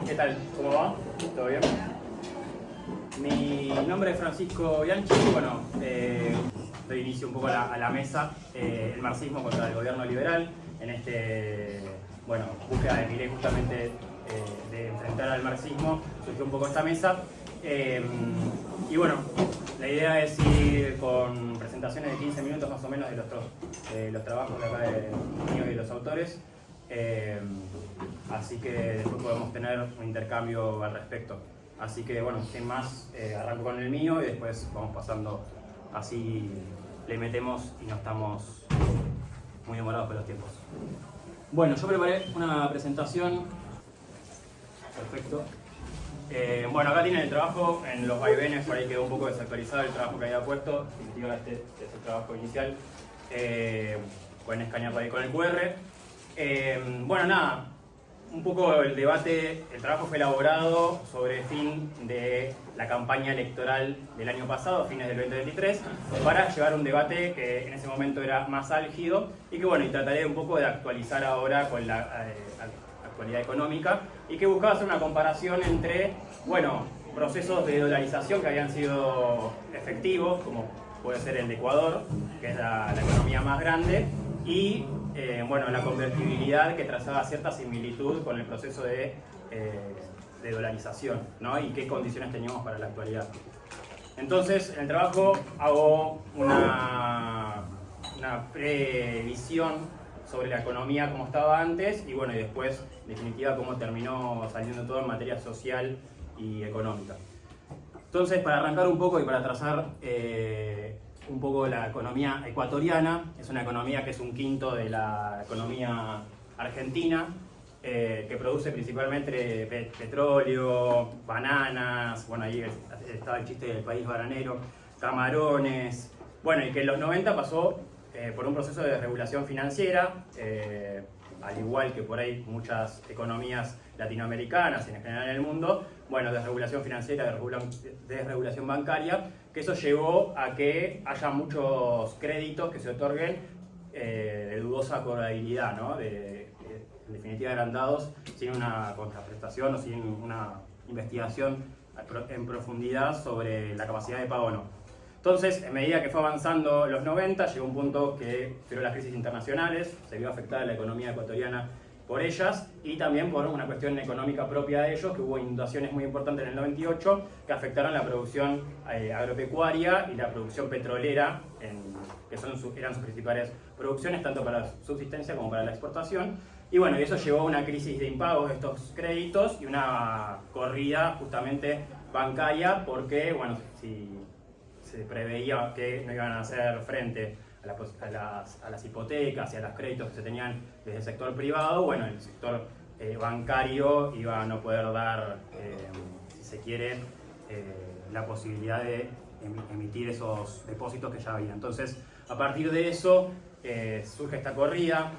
¿Qué tal? ¿Cómo va? ¿Todo bien? Mi nombre es Francisco Bianchi. Bueno, doy inicio un poco a la mesa, el marxismo contra el gobierno liberal, en búsqueda de Milei justamente de enfrentar al marxismo, surgió un poco esta mesa. Y bueno, la idea es ir con presentaciones de 15 minutos más o menos de los trabajos de acá de míos y de los autores. Así que después podemos tener un intercambio al respecto. Así que bueno, sin más, arranco con el mío y después vamos pasando, así le metemos y no estamos muy demorados con los tiempos. Bueno, yo preparé una presentación. Perfecto. Bueno, acá tienen el trabajo en los vaivenes, por ahí quedó un poco desactualizado el trabajo que había puesto. En definitiva, este es el trabajo inicial. Pueden escanear por ahí con el QR. Bueno, nada, un poco el debate, el trabajo fue elaborado sobre el fin de la campaña electoral del año pasado, fines del 2023, para llevar un debate que en ese momento era más álgido y que bueno, y trataré un poco de actualizar ahora con la actualidad económica y que buscaba hacer una comparación entre, bueno, procesos de dolarización que habían sido efectivos, como puede ser el de Ecuador, que es la economía más grande, y la convertibilidad que trazaba cierta similitud con el proceso de dolarización, ¿no? Y qué condiciones teníamos para la actualidad. Entonces, en el trabajo hago una previsión sobre la economía como estaba antes y bueno, y después, en definitiva, cómo terminó saliendo todo en materia social y económica. Entonces, para arrancar un poco y para trazar un poco la economía ecuatoriana, es una economía que es un quinto de la economía argentina, que produce principalmente petróleo, bananas, bueno, ahí estaba el chiste del país bananero, camarones, bueno, y que en los 90 pasó por un proceso de desregulación financiera, al igual que por ahí muchas economías latinoamericanas y en general en el mundo, bueno, desregulación financiera, desregulación bancaria, que eso llevó a que haya muchos créditos que se otorguen de dudosa cobrabilidad, ¿no? En definitiva eran dados sin una contraprestación o sin una investigación en profundidad sobre la capacidad de pago o no. Entonces, en medida que fue avanzando los 90, llegó un punto que fueron las crisis internacionales, se vio afectada la economía ecuatoriana por ellas y también por una cuestión económica propia de ellos, que hubo inundaciones muy importantes en el 98 que afectaron la producción agropecuaria y la producción petrolera, que eran sus principales producciones, tanto para la subsistencia como para la exportación. Y bueno, y eso llevó a una crisis de impagos de estos créditos y una corrida justamente bancaria, porque bueno, si se preveía que no iban a hacer frente a las hipotecas y a los créditos que se tenían desde el sector privado, bueno, el sector bancario iba a no poder dar, si se quiere, la posibilidad de emitir esos depósitos que ya había. Entonces, a partir de eso, surge esta corrida,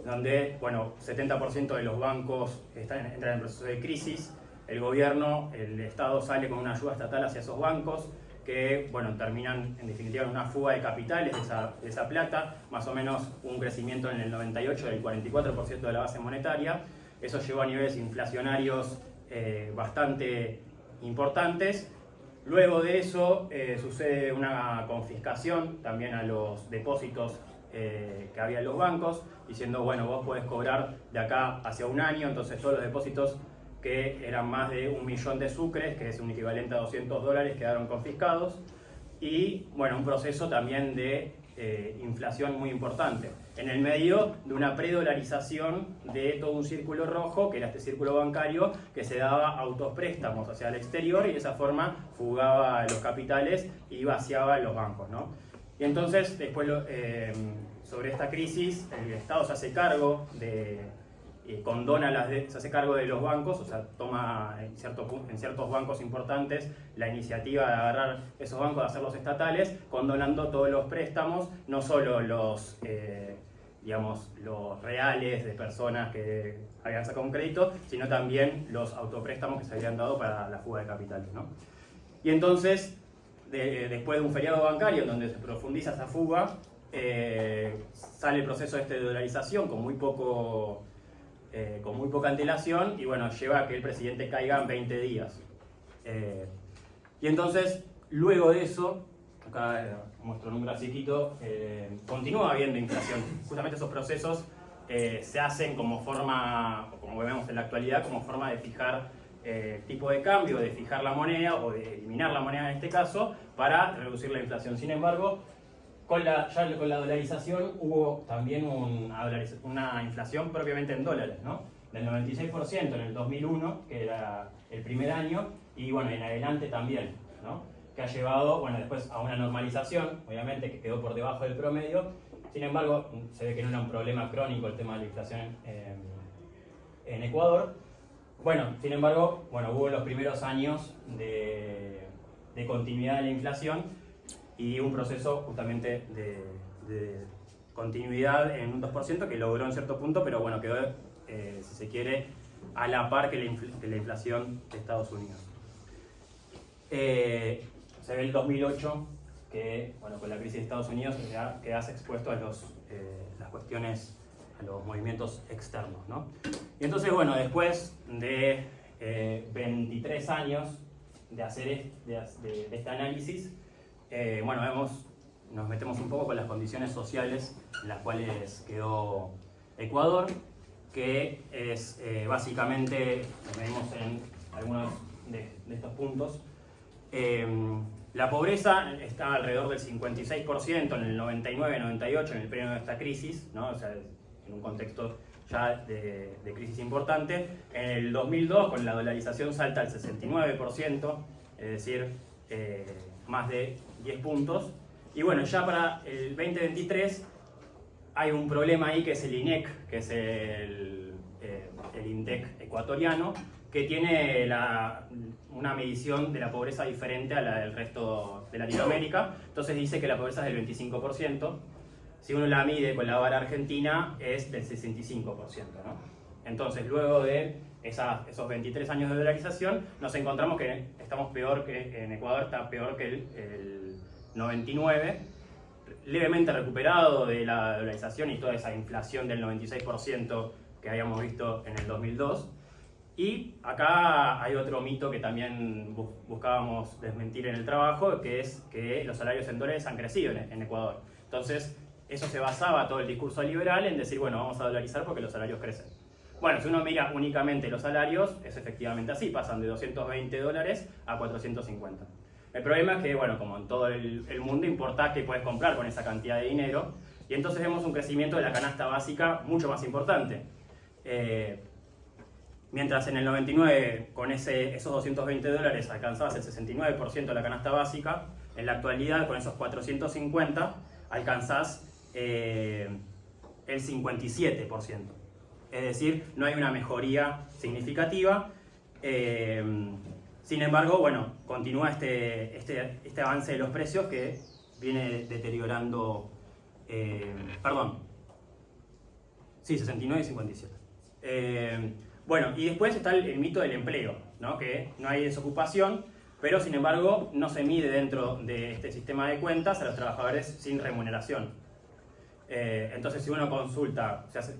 donde, bueno, 70% de los bancos entran en proceso de crisis. El gobierno, el Estado sale con una ayuda estatal hacia esos bancos que, bueno, terminan en definitiva en una fuga de capitales de esa plata, más o menos un crecimiento en el 98 del 44% de la base monetaria. Eso llevó a niveles inflacionarios bastante importantes. Luego de eso sucede una confiscación también a los depósitos que había en los bancos, diciendo, bueno, vos podés cobrar de acá hacia un año, entonces todos los depósitos que eran más de 1 millón de sucres, que es un equivalente a $200, quedaron confiscados. Y bueno, un proceso también de inflación muy importante. En el medio de una predolarización de todo un círculo rojo, que era este círculo bancario, que se daba autopréstamos hacia el exterior y de esa forma fugaba los capitales y vaciaba los bancos, ¿no? Y entonces, después, sobre esta crisis, el Estado se hace cargo se hace cargo de los bancos, o sea, toma en ciertos bancos importantes la iniciativa de agarrar esos bancos, de hacerlos estatales, condonando todos los préstamos, no solo los reales de personas que habían sacado un crédito, sino también los autopréstamos que se habían dado para la fuga de capitales, ¿no? Y entonces, después de un feriado bancario en donde se profundiza esa fuga, sale el proceso de dolarización con muy poco con muy poca antelación y bueno, lleva a que el presidente caiga en 20 días. Y entonces, luego de eso, acá muestro en un grafiquito, continúa habiendo inflación. Justamente esos procesos se hacen como forma, como vemos en la actualidad, como forma de fijar tipo de cambio, de fijar la moneda o de eliminar la moneda en este caso para reducir la inflación. Sin embargo, ya con la dolarización hubo también una inflación propiamente en dólares, ¿no? Del 96% en el 2001, que era el primer año, y bueno, en adelante también, ¿no? Que ha llevado, bueno, después a una normalización, obviamente, que quedó por debajo del promedio. Sin embargo, se ve que no era un problema crónico el tema de la inflación en Ecuador. Bueno, sin embargo, bueno, hubo los primeros años de continuidad de la inflación y un proceso justamente de continuidad en un 2% que logró en cierto punto, pero bueno, quedó, si se quiere, a la par que la inflación de Estados Unidos. Se ve el 2008 que, bueno, con la crisis de Estados Unidos quedas expuesto a las cuestiones, a los movimientos externos, ¿no? Y entonces, bueno, después de 23 años de hacer de este análisis, bueno, nos metemos un poco con las condiciones sociales en las cuales quedó Ecuador, que es básicamente, lo vemos en algunos de estos puntos. La pobreza está alrededor del 56% en el 99-98, en el periodo de esta crisis, ¿no? O sea, en un contexto ya de crisis importante. En el 2002, con la dolarización, salta al 69%, es decir, más de 10 puntos. Y bueno, ya para el 2023 hay un problema ahí que es el INEC, que es el INDEC ecuatoriano, que tiene una medición de la pobreza diferente a la del resto de Latinoamérica. Entonces dice que la pobreza es del 25%. Si uno la mide con la vara argentina, es del 65%, ¿no? Entonces, luego de esos 23 años de dolarización, nos encontramos que estamos peor que en Ecuador, está peor que el 99, levemente recuperado de la dolarización y toda esa inflación del 96% que habíamos visto en el 2002. Y acá hay otro mito que también buscábamos desmentir en el trabajo, que es que los salarios en dólares han crecido en Ecuador. Entonces, eso se basaba todo el discurso liberal en decir, bueno, vamos a dolarizar porque los salarios crecen. Bueno, si uno mira únicamente los salarios, es efectivamente así, pasan de $220 a 450. El problema es que, bueno, como en todo el mundo, importa qué puedes comprar con esa cantidad de dinero, y entonces vemos un crecimiento de la canasta básica mucho más importante. Mientras en el 99, con esos $220 alcanzabas el 69% de la canasta básica, en la actualidad, con esos 450, alcanzás el 57%. Es decir, no hay una mejoría significativa. Sin embargo, bueno, continúa este avance de los precios que viene deteriorando, perdón, sí, 69 y 57. Bueno, y después está el mito del empleo, ¿no? Que no hay desocupación, pero sin embargo no se mide dentro de este sistema de cuentas a los trabajadores sin remuneración. Entonces, si uno consulta, se hace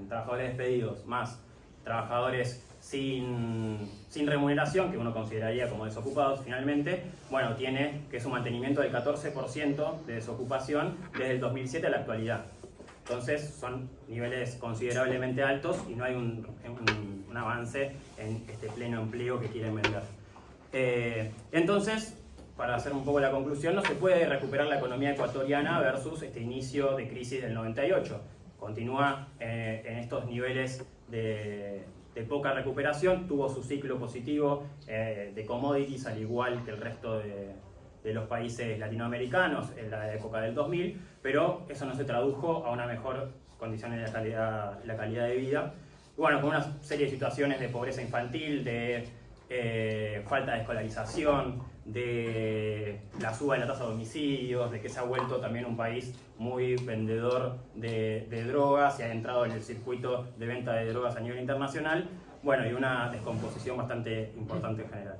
trabajadores despedidos más trabajadores sin remuneración, que uno consideraría como desocupados finalmente, bueno, tiene que es un mantenimiento del 14% de desocupación desde el 2007 a la actualidad. Entonces son niveles considerablemente altos y no hay un avance en este pleno empleo que quieren vender. Entonces, para hacer un poco la conclusión, no se puede recuperar la economía ecuatoriana versus este inicio de crisis del 98. Continúa en estos niveles de poca recuperación, tuvo su ciclo positivo de commodities al igual que el resto de los países latinoamericanos en la época del 2000, pero eso no se tradujo a una mejor condición de la calidad de vida. Y bueno, con una serie de situaciones de pobreza infantil, de falta de escolarización, de la suba de la tasa de homicidios, de que se ha vuelto también un país muy vendedor de drogas y ha entrado en el circuito de venta de drogas a nivel internacional, bueno, y una descomposición bastante importante en general.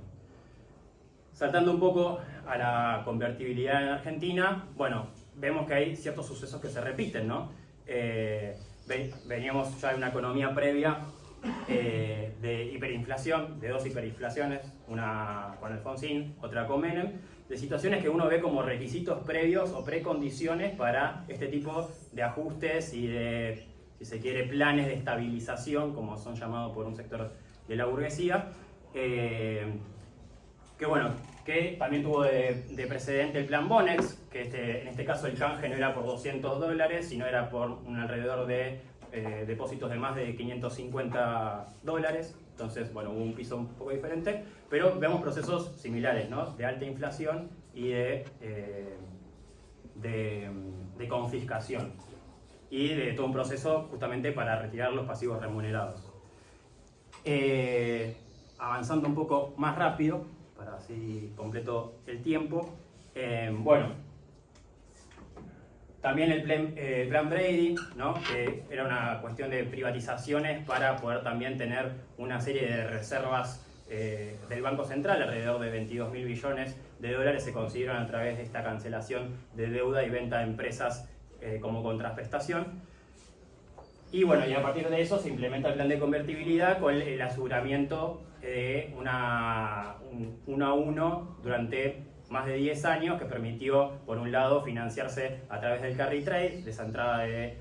Saltando un poco a la convertibilidad en Argentina, bueno, vemos que hay ciertos sucesos que se repiten, ¿no? veníamos ya de una economía previa de hiperinflación, de 2 hiperinflaciones, una con Alfonsín, otra con Menem, de situaciones que uno ve como requisitos previos o precondiciones para este tipo de ajustes y de, si se quiere, planes de estabilización, como son llamados por un sector de la burguesía, que también tuvo de precedente el plan Bonex, que en este caso el canje no era por $200, sino era por un alrededor de depósitos de más de $550. Entonces, bueno, hubo un piso un poco diferente, pero vemos procesos similares, ¿no? De alta inflación y de confiscación. Y de todo un proceso justamente para retirar los pasivos remunerados. Avanzando un poco más rápido, para así completo el tiempo. También el plan Brady, ¿no? Que era una cuestión de privatizaciones para poder también tener una serie de reservas del Banco Central, alrededor de 22.000 billones de dólares se consiguieron a través de esta cancelación de deuda y venta de empresas como contraprestación. Y bueno, y a partir de eso se implementa el plan de convertibilidad con el aseguramiento de uno a uno durante más de 10 años, que permitió, por un lado, financiarse a través del carry trade, de esa entrada de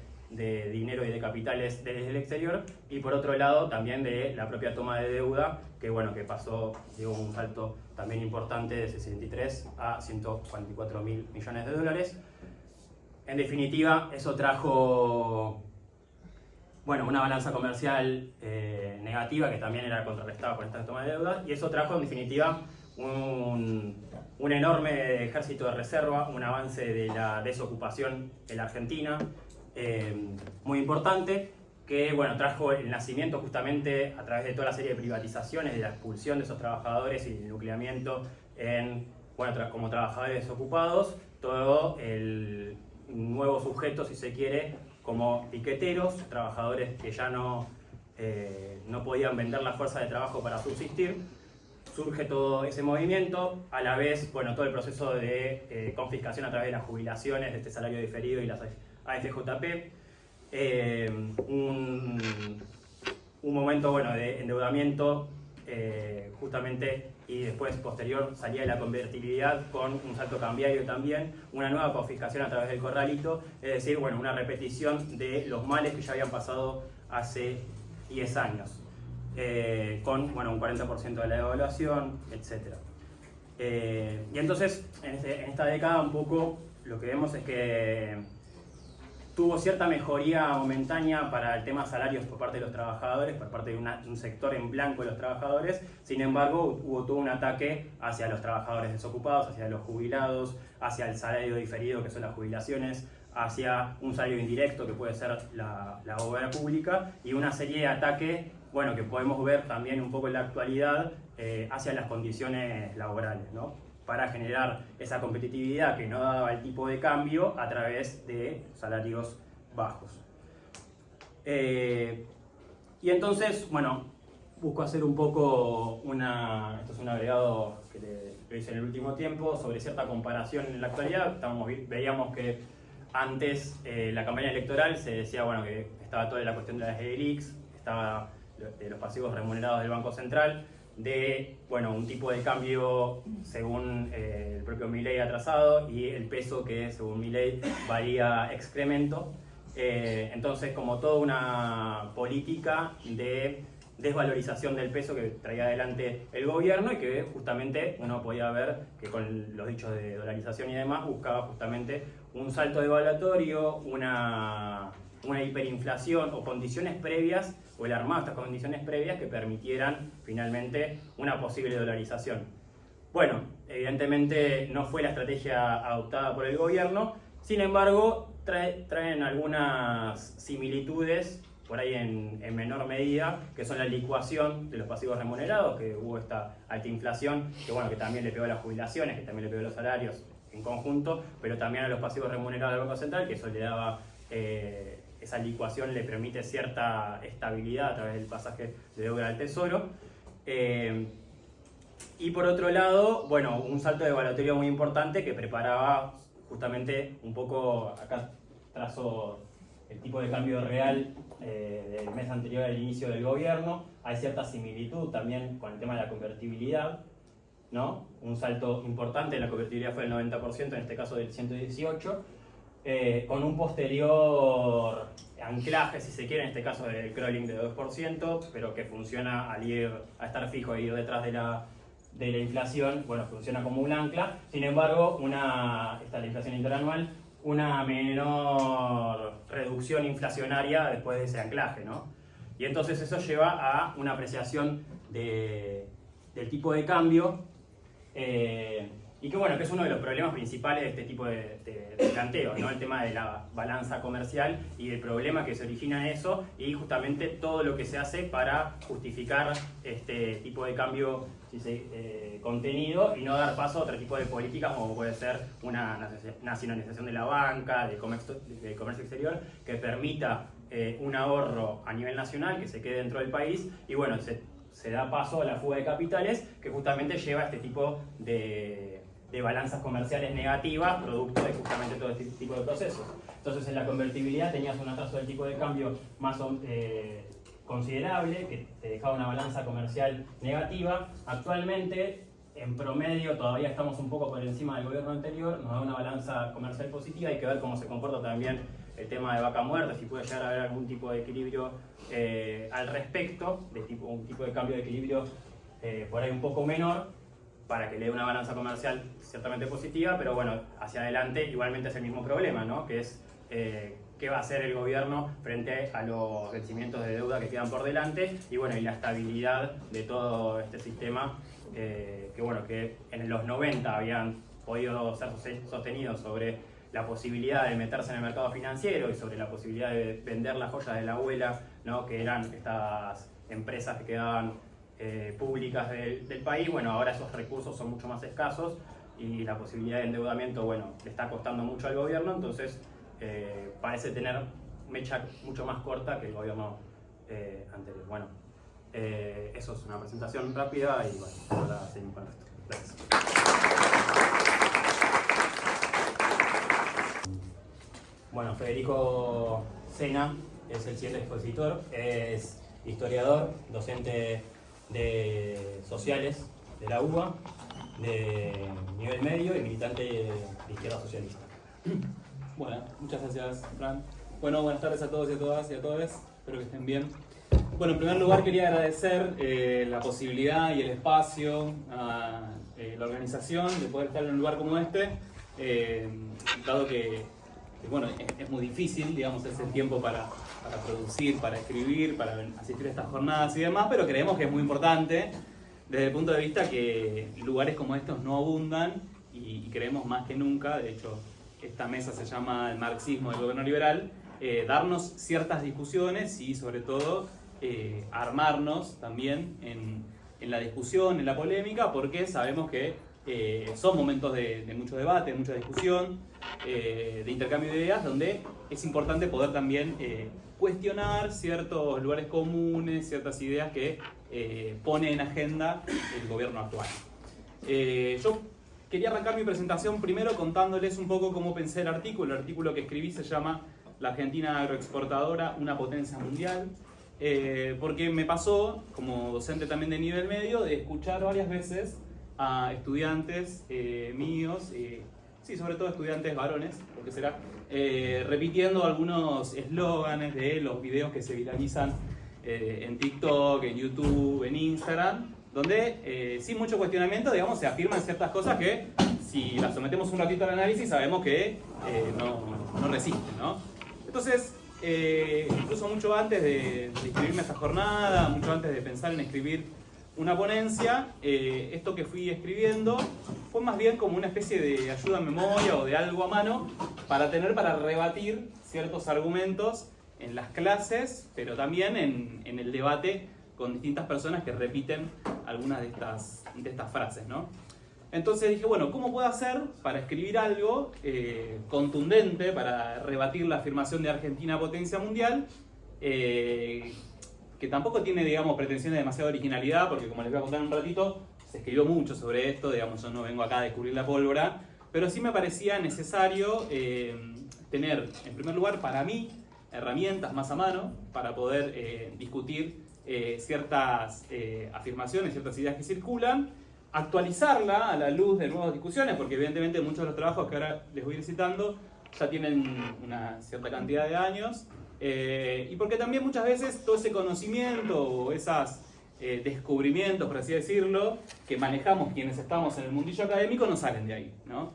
dinero y de capitales desde el exterior, y por otro lado, también de la propia toma de deuda, que pasó, un salto también importante de 63 a 144.000 millones de dólares. En definitiva, eso trajo una balanza comercial negativa, que también era contrarrestada por esta toma de deuda, y eso trajo en definitiva un enorme ejército de reserva, un avance de la desocupación en la Argentina muy importante, que trajo el nacimiento justamente a través de toda la serie de privatizaciones, de la expulsión de esos trabajadores y el nucleamiento como trabajadores desocupados, todo el nuevo sujeto, si se quiere, como piqueteros, trabajadores que ya no podían vender la fuerza de trabajo para subsistir. Surge todo ese movimiento, a la vez, todo el proceso de confiscación a través de las jubilaciones, de este salario diferido y las AFJP. Un momento de endeudamiento justamente, y después posterior salida de la convertibilidad con un salto cambiario también, una nueva confiscación a través del corralito, es decir, una repetición de los males que ya habían pasado hace 10 años. Con un 40% de la devaluación, etc. Y entonces, en esta década un poco lo que vemos es que tuvo cierta mejoría momentánea para el tema salarios por parte de los trabajadores, por parte de un sector en blanco de los trabajadores. Sin embargo, hubo todo un ataque hacia los trabajadores desocupados, hacia los jubilados, hacia el salario diferido, que son las jubilaciones, hacia un salario indirecto, que puede ser la obra pública, y una serie de ataques que podemos ver también un poco en la actualidad hacia las condiciones laborales, ¿no? Para generar esa competitividad que no daba el tipo de cambio a través de salarios bajos. Y entonces, busco hacer un poco esto es un agregado que lo hice en el último tiempo, sobre cierta comparación en la actualidad. Veíamos que antes la campaña electoral se decía que estaba toda la cuestión de las ELIX, estaba de los pasivos remunerados del Banco Central, de un tipo de cambio según el propio Milei atrasado y el peso que según Milei valía excremento. Entonces, como toda una política de desvalorización del peso que traía adelante el gobierno, y que justamente uno podía ver que con los dichos de dolarización y demás buscaba justamente un salto devaluatorio, una hiperinflación o condiciones previas, o el armado de estas condiciones previas que permitieran finalmente una posible dolarización. Evidentemente no fue la estrategia adoptada por el gobierno, sin embargo traen algunas similitudes, por ahí en menor medida, que son la licuación de los pasivos remunerados, que hubo esta alta inflación, que también le pegó a las jubilaciones, que también le pegó a los salarios en conjunto, pero también a los pasivos remunerados del Banco Central, que eso le daba esa licuación le permite cierta estabilidad a través del pasaje de deuda al Tesoro. Y por otro lado, un salto devaluatorio muy importante que preparaba justamente un poco, acá trazo el tipo de cambio real del mes anterior al inicio del gobierno. Hay cierta similitud también con el tema de la convertibilidad, ¿no? Un salto importante en la convertibilidad fue del 90%, en este caso del 118%, con un posterior anclaje, si se quiere, en este caso del crawling de 2%, pero que funciona al estar fijo e ir detrás de la inflación, bueno, funciona como un ancla. Sin embargo, esta es la inflación interanual, una menor reducción inflacionaria después de ese anclaje, ¿no? Y entonces eso lleva a una apreciación del tipo de cambio, y que bueno, que es uno de los problemas principales de este tipo de planteo, ¿no? El tema de la balanza comercial y el problema que se origina en eso, y justamente todo lo que se hace para justificar este tipo de cambio contenido y no dar paso a otro tipo de políticas, como puede ser una nacionalización de la banca, del comercio exterior, que permita un ahorro a nivel nacional que se quede dentro del país, y bueno, se da paso a la fuga de capitales, que justamente lleva a este tipo de balanzas comerciales negativas, producto de justamente todo este tipo de procesos. Entonces, en la convertibilidad tenías un atraso del tipo de cambio más considerable, que te dejaba una balanza comercial negativa. Actualmente, en promedio, todavía estamos un poco por encima del gobierno anterior, nos da una balanza comercial positiva. Hay que ver cómo se comporta también el tema de vaca muerta, si puede llegar a haber algún tipo de equilibrio al respecto, un tipo de cambio de equilibrio por ahí un poco menor, para que le dé una balanza comercial ciertamente positiva, pero bueno, hacia adelante igualmente es el mismo problema, ¿no? Que es qué va a hacer el gobierno frente a los vencimientos de deuda que quedan por delante, y bueno, y la estabilidad de todo este sistema, que bueno, que en los 90 habían podido ser sostenidos sobre la posibilidad de meterse en el mercado financiero y sobre la posibilidad de vender las joyas de la abuela, ¿no? Que eran estas empresas que quedaban públicas del país. Bueno, ahora esos recursos son mucho más escasos y la posibilidad de endeudamiento, bueno, le está costando mucho al gobierno, entonces parece tener mecha mucho más corta que el gobierno anterior. Bueno, eso es una presentación rápida y bueno, ahora seguimos con esto. Gracias. Bueno, Federico Sena es el siguiente expositor, es historiador, docente de sociales de la UBA, de nivel medio y militante de izquierda socialista. Bueno, muchas gracias, Fran. Bueno, buenas tardes a todos y a todas y a todos. Espero que estén bien. Bueno, en primer lugar quería agradecer la posibilidad y el espacio a la organización de poder estar en un lugar como este, dado que bueno, es muy difícil, digamos, ese tiempo para producir, para escribir, para asistir a estas jornadas y demás, pero creemos que es muy importante desde el punto de vista que lugares como estos no abundan y creemos más que nunca, de hecho esta mesa se llama el marxismo del gobierno liberal, darnos ciertas discusiones y sobre todo armarnos también en la discusión, en la polémica, porque sabemos que son momentos de mucho debate, de mucha discusión, de intercambio de ideas, donde es importante poder también cuestionar ciertos lugares comunes, ciertas ideas que pone en agenda el gobierno actual. Yo quería arrancar mi presentación primero contándoles un poco cómo pensé el artículo que escribí se llama La Argentina agroexportadora, una potencia mundial, porque me pasó, como docente también de nivel medio, de escuchar varias veces a estudiantes míos, sí, sobre todo estudiantes varones, porque será, repitiendo algunos eslóganes de los videos que se viralizan en TikTok, en YouTube, en Instagram, donde sin mucho cuestionamiento, digamos, se afirman ciertas cosas que si las sometemos un ratito al análisis sabemos que no resisten, ¿no? Entonces, incluso mucho antes de inscribirme a esta jornada, mucho antes de pensar en escribir una ponencia, esto que fui escribiendo fue más bien como una especie de ayuda a memoria o de algo a mano para rebatir ciertos argumentos en las clases, pero también en el debate con distintas personas que repiten algunas de estas frases, ¿no? Entonces dije, bueno, ¿cómo puedo hacer para escribir algo contundente, para rebatir la afirmación de Argentina potencia mundial, que tampoco tiene, digamos, pretensiones de demasiada originalidad, porque como les voy a contar en un ratito, se escribió mucho sobre esto, digamos, yo no vengo acá a descubrir la pólvora, pero sí me parecía necesario tener, en primer lugar, para mí, herramientas más a mano para poder discutir ciertas afirmaciones, ciertas ideas que circulan, actualizarla a la luz de nuevas discusiones, porque evidentemente muchos de los trabajos que ahora les voy a ir citando ya tienen una cierta cantidad de años, y porque también muchas veces todo ese conocimiento o esos descubrimientos, por así decirlo, que manejamos quienes estamos en el mundillo académico no salen de ahí, ¿no?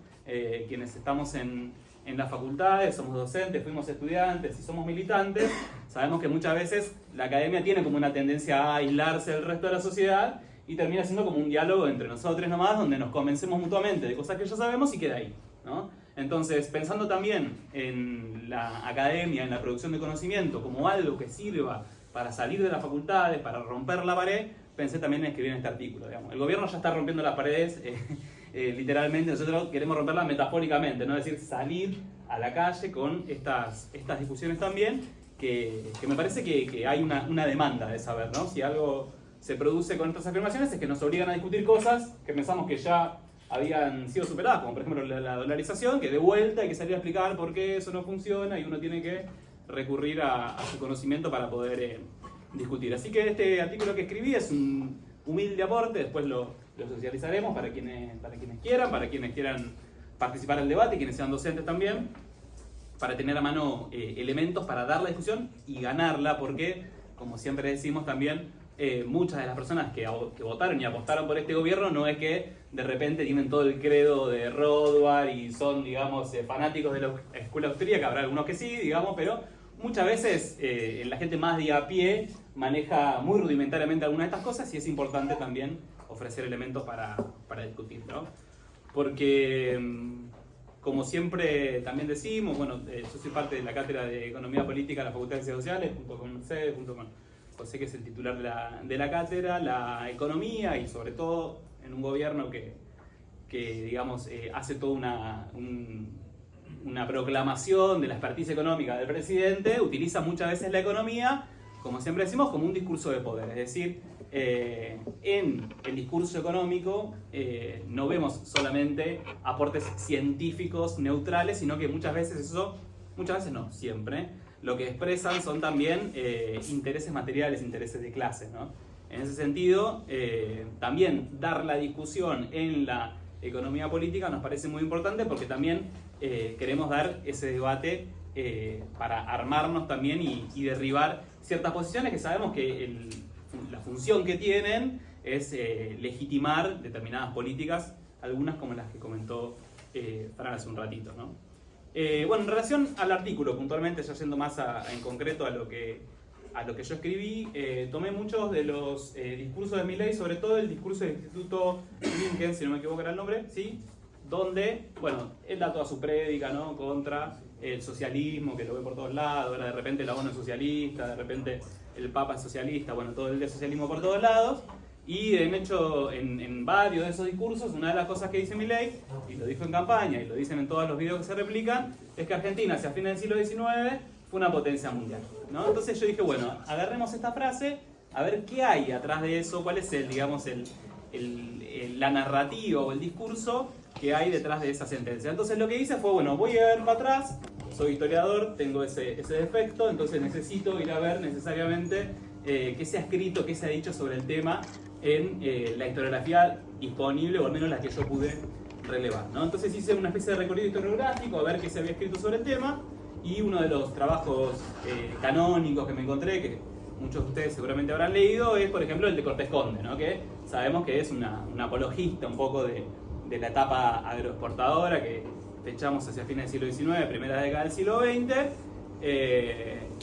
Quienes estamos en las facultades, somos docentes, fuimos estudiantes y somos militantes, sabemos que muchas veces la academia tiene como una tendencia a aislarse del resto de la sociedad y termina siendo como un diálogo entre nosotros nomás, donde nos convencemos mutuamente de cosas que ya sabemos y queda ahí, ¿no? Entonces, pensando también en la academia, en la producción de conocimiento, como algo que sirva para salir de las facultades, para romper la pared, pensé también en escribir en este artículo, digamos. El gobierno ya está rompiendo las paredes, literalmente, nosotros queremos romperlas metafóricamente, ¿no? Es decir, salir a la calle con estas discusiones también, que me parece que hay una demanda de saber, ¿no? Si algo se produce con estas afirmaciones es que nos obligan a discutir cosas que pensamos que ya habían sido superadas, como por ejemplo la dolarización, que de vuelta hay que salir a explicar por qué eso no funciona y uno tiene que recurrir a su conocimiento para poder discutir. Así que este artículo que escribí es un humilde aporte, después lo socializaremos para quienes quieran participar del debate, quienes sean docentes también, para tener a mano elementos para dar la discusión y ganarla, porque, como siempre decimos también, muchas de las personas que votaron y apostaron por este gobierno no es que de repente tienen todo el credo de Rothbard y son, digamos, fanáticos de la escuela austríaca, habrá algunos que sí, digamos, pero muchas veces la gente más de a pie maneja muy rudimentariamente algunas de estas cosas y es importante también ofrecer elementos para discutir, ¿no? Porque, como siempre también decimos, bueno, yo soy parte de la cátedra de Economía Política en la Facultad de Ciencias Sociales, junto con Mercedes, junto con José, que es el titular de la cátedra, la economía y sobre todo en un gobierno que digamos, hace toda una proclamación de la experticia económica del presidente, utiliza muchas veces la economía, como siempre decimos, como un discurso de poder. Es decir, en el discurso económico no vemos solamente aportes científicos neutrales, sino que muchas veces no, siempre, lo que expresan son también intereses materiales, intereses de clase, ¿no? En ese sentido, también dar la discusión en la economía política nos parece muy importante porque también queremos dar ese debate para armarnos también y derribar ciertas posiciones que sabemos que la función que tienen es legitimar determinadas políticas, algunas como las que comentó Fran hace un ratito, ¿no? Bueno, en relación al artículo, puntualmente, ya yendo más en concreto a lo que yo escribí, tomé muchos de los discursos de Milei, sobre todo el discurso del Instituto Lincoln, si no me equivoco era el nombre, ¿sí? Donde, bueno, él da toda su prédica, ¿no?, contra el socialismo, que lo ve por todos lados, ahora de repente la ONU es socialista, de repente el Papa es socialista, bueno, todo el socialismo por todos lados. Y de hecho, en varios de esos discursos, una de las cosas que dice Milei, y lo dijo en campaña, y lo dicen en todos los videos que se replican, es que Argentina, hacia fines del siglo XIX, fue una potencia mundial, ¿no? Entonces yo dije, bueno, agarremos esta frase, a ver qué hay atrás de eso, cuál es la narrativa o el discurso que hay detrás de esa sentencia. Entonces lo que hice fue, bueno, voy a ver para atrás, soy historiador, tengo ese defecto, entonces necesito ir a ver necesariamente qué se ha escrito, qué se ha dicho sobre el tema en la historiografía disponible, o al menos la que yo pude relevar, ¿no? Entonces hice una especie de recorrido historiográfico a ver qué se había escrito sobre el tema, y uno de los trabajos canónicos que me encontré, que muchos de ustedes seguramente habrán leído, es por ejemplo el de Cortés Conde, ¿no?, que sabemos que es un apologista un poco de la etapa agroexportadora que fechamos hacia fines del siglo XIX, primera década del siglo XX,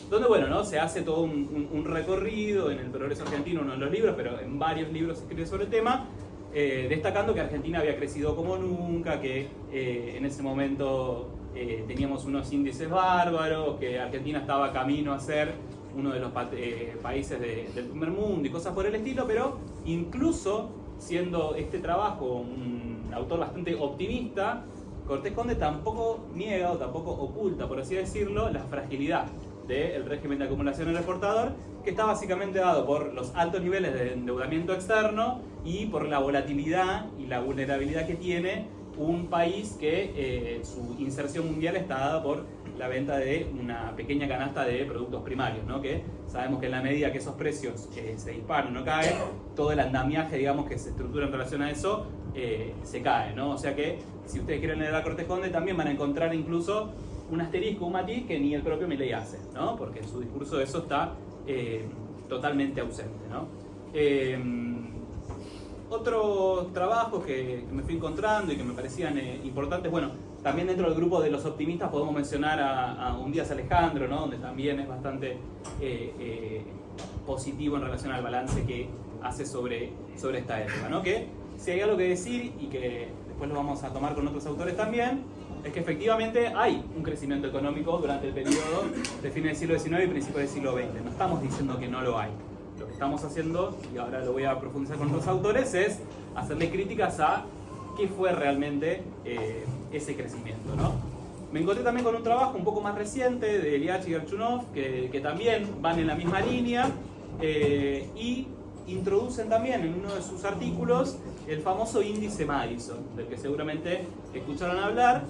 donde, bueno, ¿no?, se hace todo un recorrido en el progreso argentino, no en los libros, pero en varios libros escritos sobre el tema, destacando que Argentina había crecido como nunca, que en ese momento teníamos unos índices bárbaros, que Argentina estaba camino a ser uno de los países del primer mundo y cosas por el estilo, pero incluso siendo este trabajo un autor bastante optimista, Cortés Conde tampoco niega o tampoco oculta, por así decirlo, la fragilidad del régimen de acumulación agroexportador, que está básicamente dado por los altos niveles de endeudamiento externo y por la volatilidad y la vulnerabilidad que tiene un país que su inserción mundial está dada por la venta de una pequeña canasta de productos primarios, ¿no? Que sabemos que en la medida que esos precios se disparan o no caen, todo el andamiaje, digamos, que se estructura en relación a eso, se cae, ¿no? O sea que si ustedes quieren leer a Cortés Conde también van a encontrar incluso un asterisco, un matiz que ni el propio Milei hace, ¿no? Porque en su discurso eso está totalmente ausente, ¿no? Otros trabajos que me fui encontrando y que me parecían importantes, bueno, también dentro del grupo de los optimistas podemos mencionar a Un Díaz Alejandro, ¿no? Donde también es bastante positivo en relación al balance que hace sobre esta época, ¿no? Que si hay algo que decir y que después lo vamos a tomar con otros autores también, es que efectivamente hay un crecimiento económico durante el periodo de fines del siglo XIX y principios del siglo XX. No estamos diciendo que no lo hay. Lo que estamos haciendo, y ahora lo voy a profundizar con otros autores, es hacerle críticas a qué fue realmente ese crecimiento, ¿no? Me encontré también con un trabajo un poco más reciente de Iliach y Gerchunov, que también van en la misma línea y introducen también en uno de sus artículos el famoso índice Madison, del que seguramente escucharon hablar.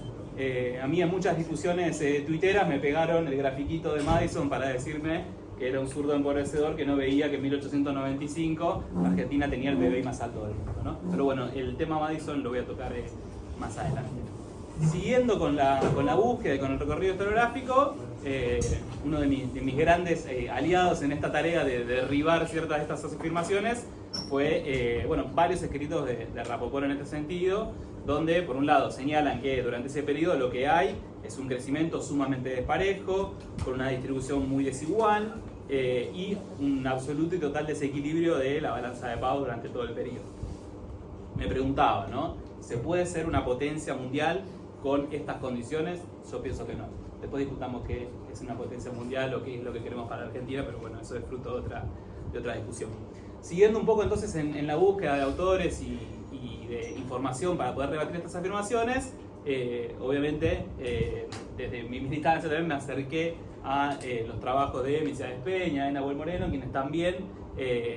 A mí en muchas discusiones tuiteras me pegaron el grafiquito de Madison para decirme que era un zurdo empobrecedor que no veía que en 1895 Argentina tenía el PBI más alto del mundo, ¿no? Pero bueno, el tema Madison lo voy a tocar más adelante. Siguiendo con la búsqueda y con el recorrido historiográfico, uno de mis grandes aliados en esta tarea de derribar ciertas de estas afirmaciones fue, bueno, varios escritos de Rapoport en este sentido, donde por un lado señalan que durante ese periodo lo que hay es un crecimiento sumamente desparejo, con una distribución muy desigual y un absoluto y total desequilibrio de la balanza de pagos durante todo el periodo. Me preguntaba, ¿no? ¿Se puede ser una potencia mundial con estas condiciones? Yo pienso que no. Después discutamos qué es una potencia mundial o qué es lo que queremos para Argentina, pero bueno, eso es fruto de otra discusión. Siguiendo un poco entonces en la búsqueda de autores y de información para poder rebatir estas afirmaciones, obviamente desde mi distancia también me acerqué a los trabajos de Misael Peña, de Nahuel Moreno, quienes también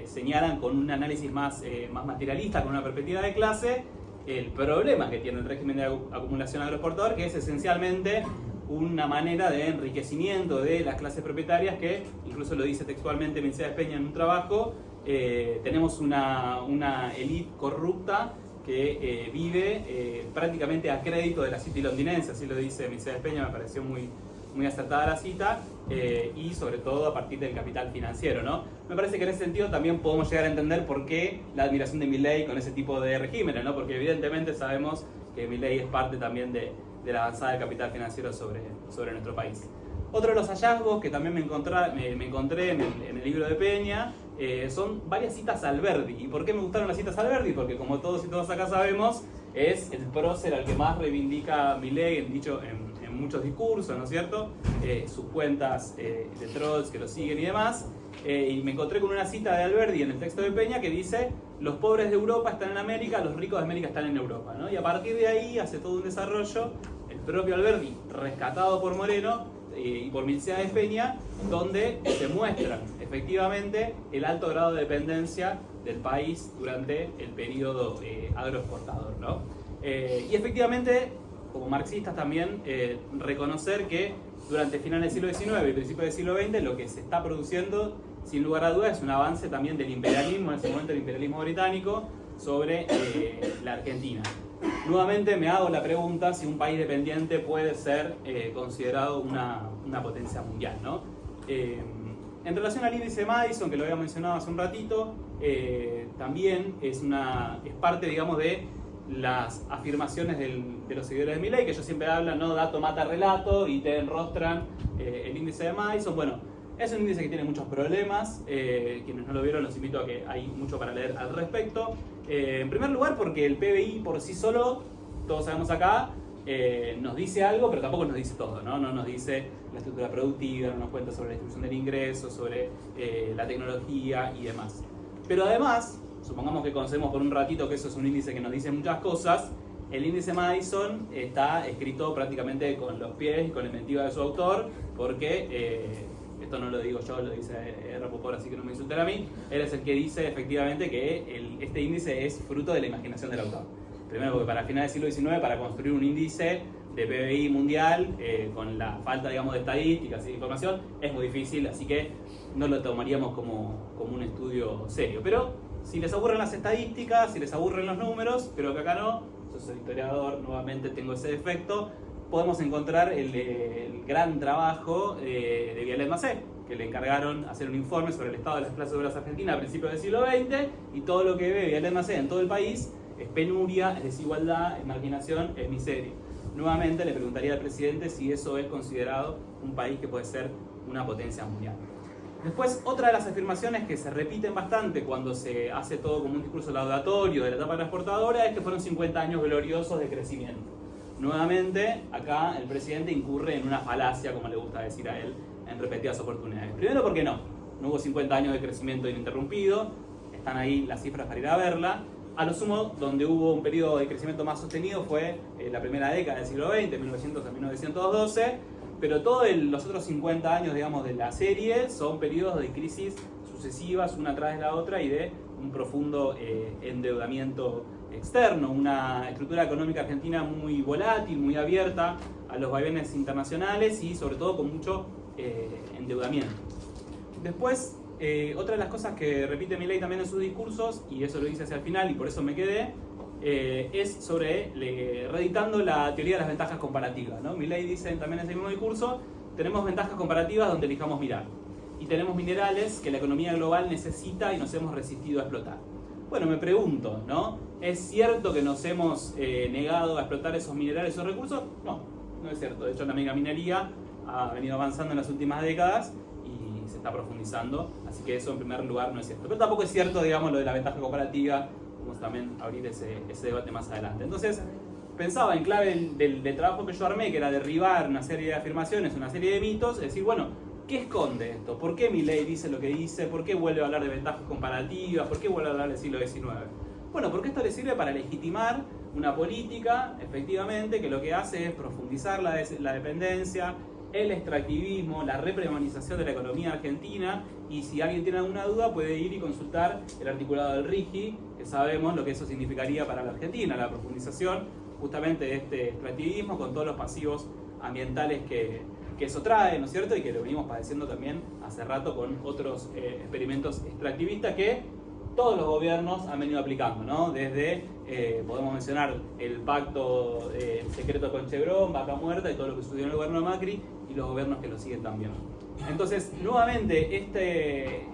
señalan con un análisis más materialista, con una perspectiva de clase, el problema que tiene el régimen de acumulación agroexportador, que es esencialmente una manera de enriquecimiento de las clases propietarias que, incluso lo dice textualmente Misael Peña en un trabajo, tenemos una élite corrupta que vive prácticamente a crédito de la City londinense, así lo dice Misael Peña, me pareció muy acertada la cita, y sobre todo a partir del capital financiero, ¿no? Me parece que en ese sentido también podemos llegar a entender por qué la admiración de Milei con ese tipo de regímenes, ¿no? Porque evidentemente sabemos que Milei es parte también de la avanzada del capital financiero sobre nuestro país. Otro de los hallazgos que también me encontré en el libro de Peña son varias citas a Alberdi. ¿Y por qué me gustaron las citas a Alberdi? Porque como todos y todas acá sabemos, es el prócer al que más reivindica Milei, dicho en muchos discursos, ¿no es cierto? Sus cuentas de trolls que lo siguen y demás. Y me encontré con una cita de Alberdi en el texto de Peña que dice: los pobres de Europa están en América, los ricos de América están en Europa, ¿no? Y a partir de ahí hace todo un desarrollo, el propio Alberdi, rescatado por Moreno y por Misael Peña, donde se muestran efectivamente el alto grado de dependencia del país durante el periodo agroexportador, ¿no? Y efectivamente, como marxistas también, reconocer que durante finales del siglo XIX y principios del siglo XX lo que se está produciendo, sin lugar a dudas, es un avance también del imperialismo, en ese momento el imperialismo británico, sobre la Argentina. Nuevamente me hago la pregunta si un país dependiente puede ser considerado una potencia mundial, ¿no? En relación al índice Madison, que lo había mencionado hace un ratito, también es parte, digamos, de las afirmaciones de los seguidores de Milei, que ellos siempre hablan, ¿no? Dato mata relato, y te enrostran el índice de Madison. Bueno, es un índice que tiene muchos problemas. Quienes no lo vieron, los invito a que hay mucho para leer al respecto. En primer lugar, porque el PBI por sí solo, todos sabemos acá, nos dice algo, pero tampoco nos dice todo, ¿no? No nos dice la estructura productiva, no nos cuenta sobre la distribución del ingreso, sobre la tecnología y demás. Pero además, supongamos que conocemos por un ratito que eso es un índice que nos dice muchas cosas, el índice Madison está escrito prácticamente con los pies y con la inventiva de su autor, porque esto no lo digo yo, lo dice Rapoport, así que no me insulten a mí, él es el que dice efectivamente que este índice es fruto de la imaginación del autor. Primero porque para finales del siglo XIX, para construir un índice de PBI mundial, con la falta, digamos, de estadísticas y de información, es muy difícil, así que no lo tomaríamos como un estudio serio. Pero si les aburren las estadísticas, si les aburren los números, creo que acá no, yo soy historiador, nuevamente tengo ese defecto, podemos encontrar el gran trabajo de Vialet Macé, que le encargaron hacer un informe sobre el estado de las clases obreras argentinas a principios del siglo XX, y todo lo que ve Vialet Macé en todo el país es penuria, es desigualdad, es marginación, es miseria. Nuevamente le preguntaría al presidente si eso es considerado un país que puede ser una potencia mundial. Después, otra de las afirmaciones que se repiten bastante cuando se hace todo como un discurso laudatorio de la etapa transportadora es que fueron 50 años gloriosos de crecimiento. Nuevamente, acá el presidente incurre en una falacia, como le gusta decir a él, en repetidas oportunidades. Primero, porque no hubo 50 años de crecimiento ininterrumpido, están ahí las cifras para ir a verla. A lo sumo, donde hubo un periodo de crecimiento más sostenido fue la primera década del siglo XX, 1900 a 1912, pero todos los otros 50 años, digamos, de la serie son periodos de crisis sucesivas, una tras de la otra, y de un profundo endeudamiento externo, una estructura económica argentina muy volátil, muy abierta a los vaivenes internacionales y sobre todo con mucho endeudamiento. Después, otra de las cosas que repite Milei también en sus discursos, y eso lo dice hacia el final y por eso me quedé, es sobre reeditando la teoría de las ventajas comparativas, ¿no? Milei dice también en ese mismo discurso, tenemos ventajas comparativas donde elijamos mirar, y tenemos minerales que la economía global necesita y nos hemos resistido a explotar. Bueno, me pregunto, ¿no? ¿Es cierto que nos hemos negado a explotar esos minerales, esos recursos? No, no es cierto. De hecho, la megaminería ha venido avanzando en las últimas décadas y se está profundizando, así que eso en primer lugar no es cierto. Pero tampoco es cierto, digamos, lo de la ventaja comparativa, vamos también a abrir ese debate más adelante. Entonces, pensaba en clave del trabajo que yo armé, que era derribar una serie de afirmaciones, una serie de mitos, es decir, bueno, ¿qué esconde esto? ¿Por qué Milei dice lo que dice? ¿Por qué vuelve a hablar de ventajas comparativas? ¿Por qué vuelve a hablar del siglo XIX? Bueno, porque esto le sirve para legitimar una política, efectivamente, que lo que hace es profundizar la dependencia, el extractivismo, la reprivatización de la economía argentina, y si alguien tiene alguna duda puede ir y consultar el articulado del RIGI, que sabemos lo que eso significaría para la Argentina, la profundización justamente de este extractivismo con todos los pasivos ambientales que eso trae, ¿no es cierto? Y que lo venimos padeciendo también hace rato con otros experimentos extractivistas que todos los gobiernos han venido aplicando, ¿no? Desde, podemos mencionar el pacto secreto con Chevron, Vaca Muerta y todo lo que sucedió en el gobierno de Macri y los gobiernos que lo siguen también. Entonces, nuevamente,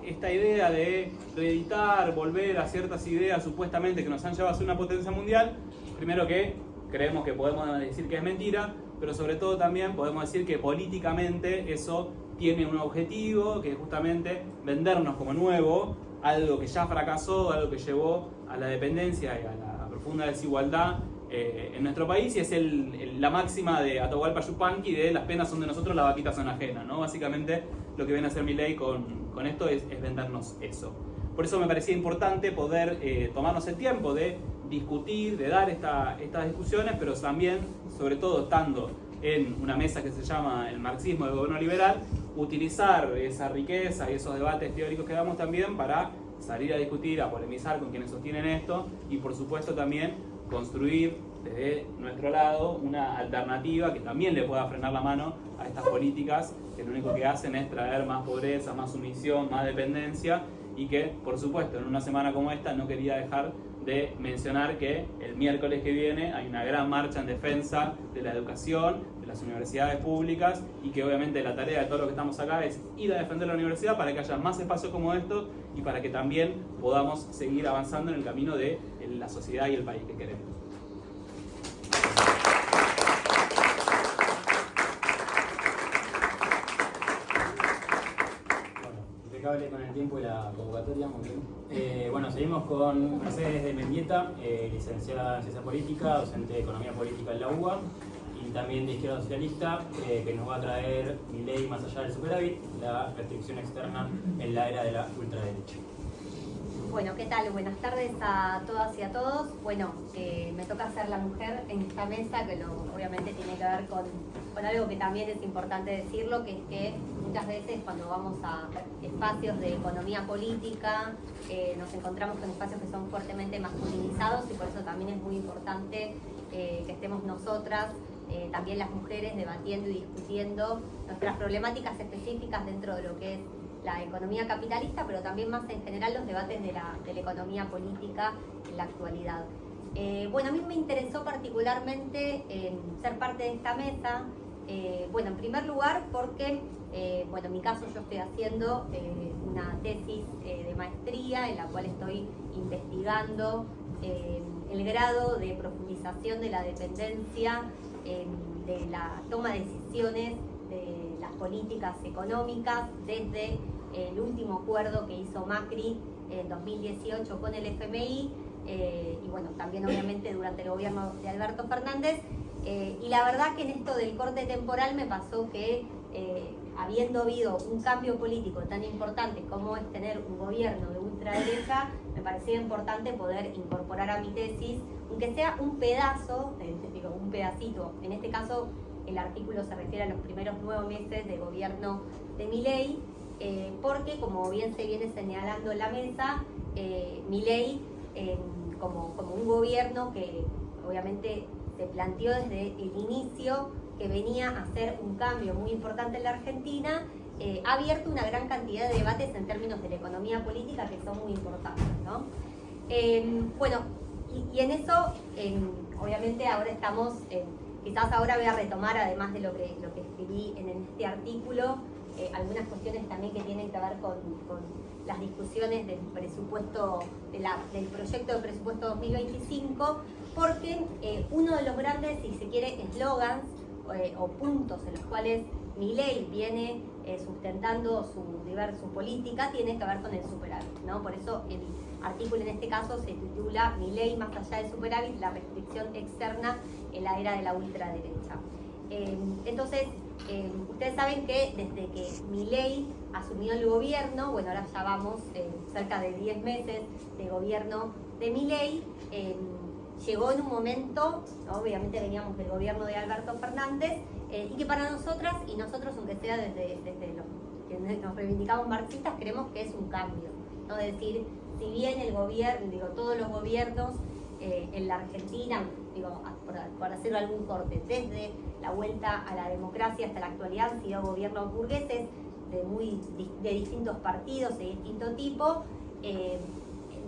esta idea de reeditar, volver a ciertas ideas supuestamente que nos han llevado a ser una potencia mundial, primero que creemos que podemos decir que es mentira, pero sobre todo también podemos decir que políticamente eso tiene un objetivo, que es justamente vendernos como nuevo, algo que ya fracasó, algo que llevó a la dependencia y a la profunda desigualdad en nuestro país, y es la máxima de Atahualpa Yupanqui de las penas son de nosotros, las vaquitas son ajenas, ¿no? Básicamente lo que viene a hacer Milei con esto es vendernos eso. Por eso me parecía importante poder tomarnos el tiempo de discutir, de dar estas discusiones, pero también, sobre todo estando en una mesa que se llama el marxismo del gobierno liberal, utilizar esa riqueza y esos debates teóricos que damos también para salir a discutir, a polemizar con quienes sostienen esto, y por supuesto también construir desde nuestro lado una alternativa que también le pueda frenar la mano a estas políticas que lo único que hacen es traer más pobreza, más sumisión, más dependencia, y que por supuesto en una semana como esta no quería dejar de mencionar que el miércoles que viene hay una gran marcha en defensa de la educación, de las universidades públicas, y que obviamente la tarea de todos los que estamos acá es ir a defender la universidad para que haya más espacios como estos y para que también podamos seguir avanzando en el camino de la sociedad y el país que queremos. Con el tiempo y la convocatoria, muy bien. Bueno, seguimos con Mercedes de Mendieta, licenciada en Ciencia Política, docente de Economía Política en la UBA y también de Izquierda Socialista, que nos va a traer Milei más allá del superávit, la restricción externa en la era de la ultraderecha. Bueno, ¿qué tal? Buenas tardes a todas y a todos. Bueno, me toca ser la mujer en esta mesa, que obviamente tiene que ver con algo que también es importante decirlo, que es que muchas veces cuando vamos a espacios de economía política, nos encontramos con espacios que son fuertemente masculinizados, y por eso también es muy importante que estemos nosotras también las mujeres debatiendo y discutiendo nuestras problemáticas específicas dentro de lo que es la economía capitalista, pero también más en general los debates de la economía política en la actualidad. Bueno, a mí me interesó particularmente ser parte de esta mesa. Bueno, en primer lugar porque, bueno, en mi caso yo estoy haciendo una tesis de maestría en la cual estoy investigando el grado de profundización de la dependencia de la toma de decisiones de las políticas económicas desde el último acuerdo que hizo Macri en 2018 con el FMI y bueno, también obviamente durante el gobierno de Alberto Fernández. Y la verdad que en esto del corte temporal me pasó que habiendo habido un cambio político tan importante como es tener un gobierno de ultraderecha, me parecía importante poder incorporar a mi tesis, aunque sea un pedazo, un pedacito. En este caso el artículo se refiere a los primeros 9 meses de gobierno de Milei, porque como bien se viene señalando en la mesa, Milei como un gobierno que obviamente se planteó desde el inicio que venía a hacer un cambio muy importante en la Argentina, ha abierto una gran cantidad de debates en términos de la economía política que son muy importantes, ¿no? Bueno, y en eso, obviamente ahora estamos, quizás ahora voy a retomar, además de lo que escribí en este artículo, algunas cuestiones también que tienen que ver con las discusiones del presupuesto, del proyecto de presupuesto 2025, porque uno de los grandes, si se quiere, eslogans o puntos en los cuales Milei viene sustentando su política tiene que ver con el superávit, ¿no? Por eso el artículo en este caso se titula Milei más allá del superávit, la restricción externa en la era de la ultraderecha. Entonces, ustedes saben que desde que Milei asumió el gobierno, bueno, ahora ya vamos cerca de 10 meses de gobierno de Milei, llegó en un momento, ¿no? Obviamente veníamos del gobierno de Alberto Fernández, y que para nosotras, y nosotros aunque sea desde los que nos reivindicamos marxistas, creemos que es un cambio, ¿no? Es decir, si bien el gobierno, todos los gobiernos en la Argentina, por hacer algún corte, desde la vuelta a la democracia hasta la actualidad han sido gobiernos burgueses de distintos partidos, de distinto tipo.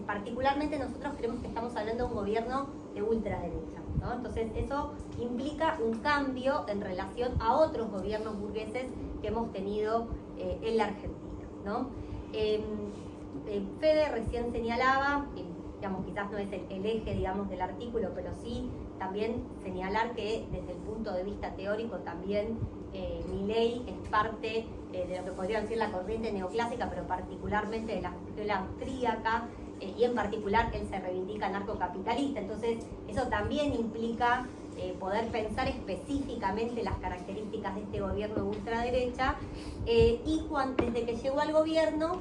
Particularmente nosotros creemos que estamos hablando de un gobierno de ultraderecha, ¿no? Entonces eso implica un cambio en relación a otros gobiernos burgueses que hemos tenido en la Argentina, ¿no? Fede recién señalaba, digamos, quizás no es el eje, digamos, del artículo, pero sí también señalar que desde el punto de vista teórico también Milei es parte de lo que podrían decir la corriente neoclásica, pero particularmente de la escuela austríaca, y en particular él se reivindica anarcocapitalista. Entonces eso también implica poder pensar específicamente las características de este gobierno de ultraderecha, y desde que llegó al gobierno,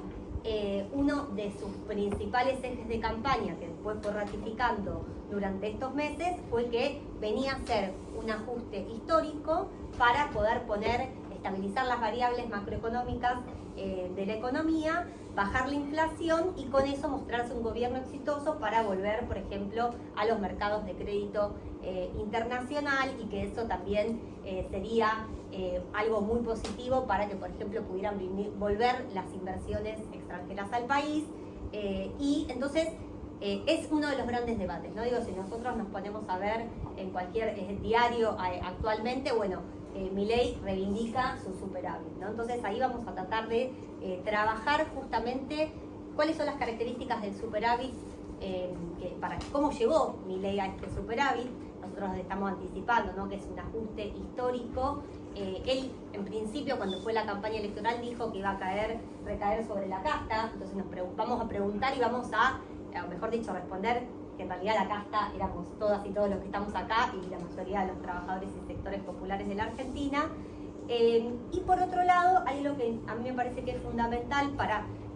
uno de sus principales ejes de campaña, que después fue ratificando durante estos meses, fue que venía a ser un ajuste histórico para poder estabilizar las variables macroeconómicas de la economía, bajar la inflación y con eso mostrarse un gobierno exitoso para volver, por ejemplo, a los mercados de crédito internacional, y que eso también sería algo muy positivo para que, por ejemplo, pudieran volver las inversiones extranjeras al país. Y entonces es uno de los grandes debates, ¿no? Digo, si nosotros nos ponemos a ver en cualquier diario actualmente, bueno, Milei reivindica su superávit, ¿no? Entonces ahí vamos a tratar de trabajar justamente cuáles son las características del superávit, cómo llegó Milei a este superávit. Nosotros estamos anticipando, ¿no?, que es un ajuste histórico. Él, en principio, cuando fue la campaña electoral, dijo que iba a recaer sobre la casta. Entonces vamos a preguntar y vamos o mejor dicho, responder que en realidad la casta éramos todas y todos los que estamos acá y la mayoría de los trabajadores y sectores populares de la Argentina. Y por otro lado, hay lo que a mí me parece que es fundamental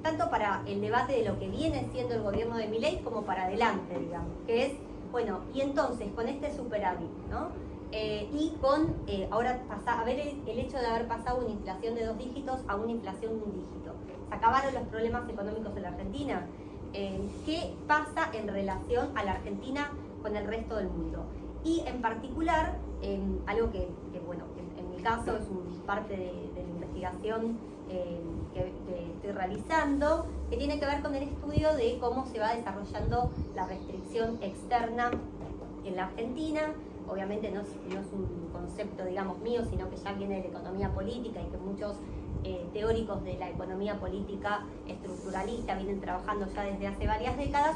tanto para el debate de lo que viene siendo el gobierno de Milei como para adelante, digamos, que es, bueno, y entonces con este superávit, ¿no? Y con ahora a ver el hecho de haber pasado una inflación de 2 dígitos a una inflación de 1 dígito. Se acabaron los problemas económicos en la Argentina. ¿Qué pasa en relación a la Argentina con el resto del mundo? y en particular, algo que bueno, en mi caso es parte de la investigación que estoy realizando, que tiene que ver con el estudio de cómo se va desarrollando la restricción externa en la Argentina. Obviamente no es un concepto, digamos, mío, sino que ya viene de la economía política y que muchos teóricos de la economía política estructuralista vienen trabajando ya desde hace varias décadas,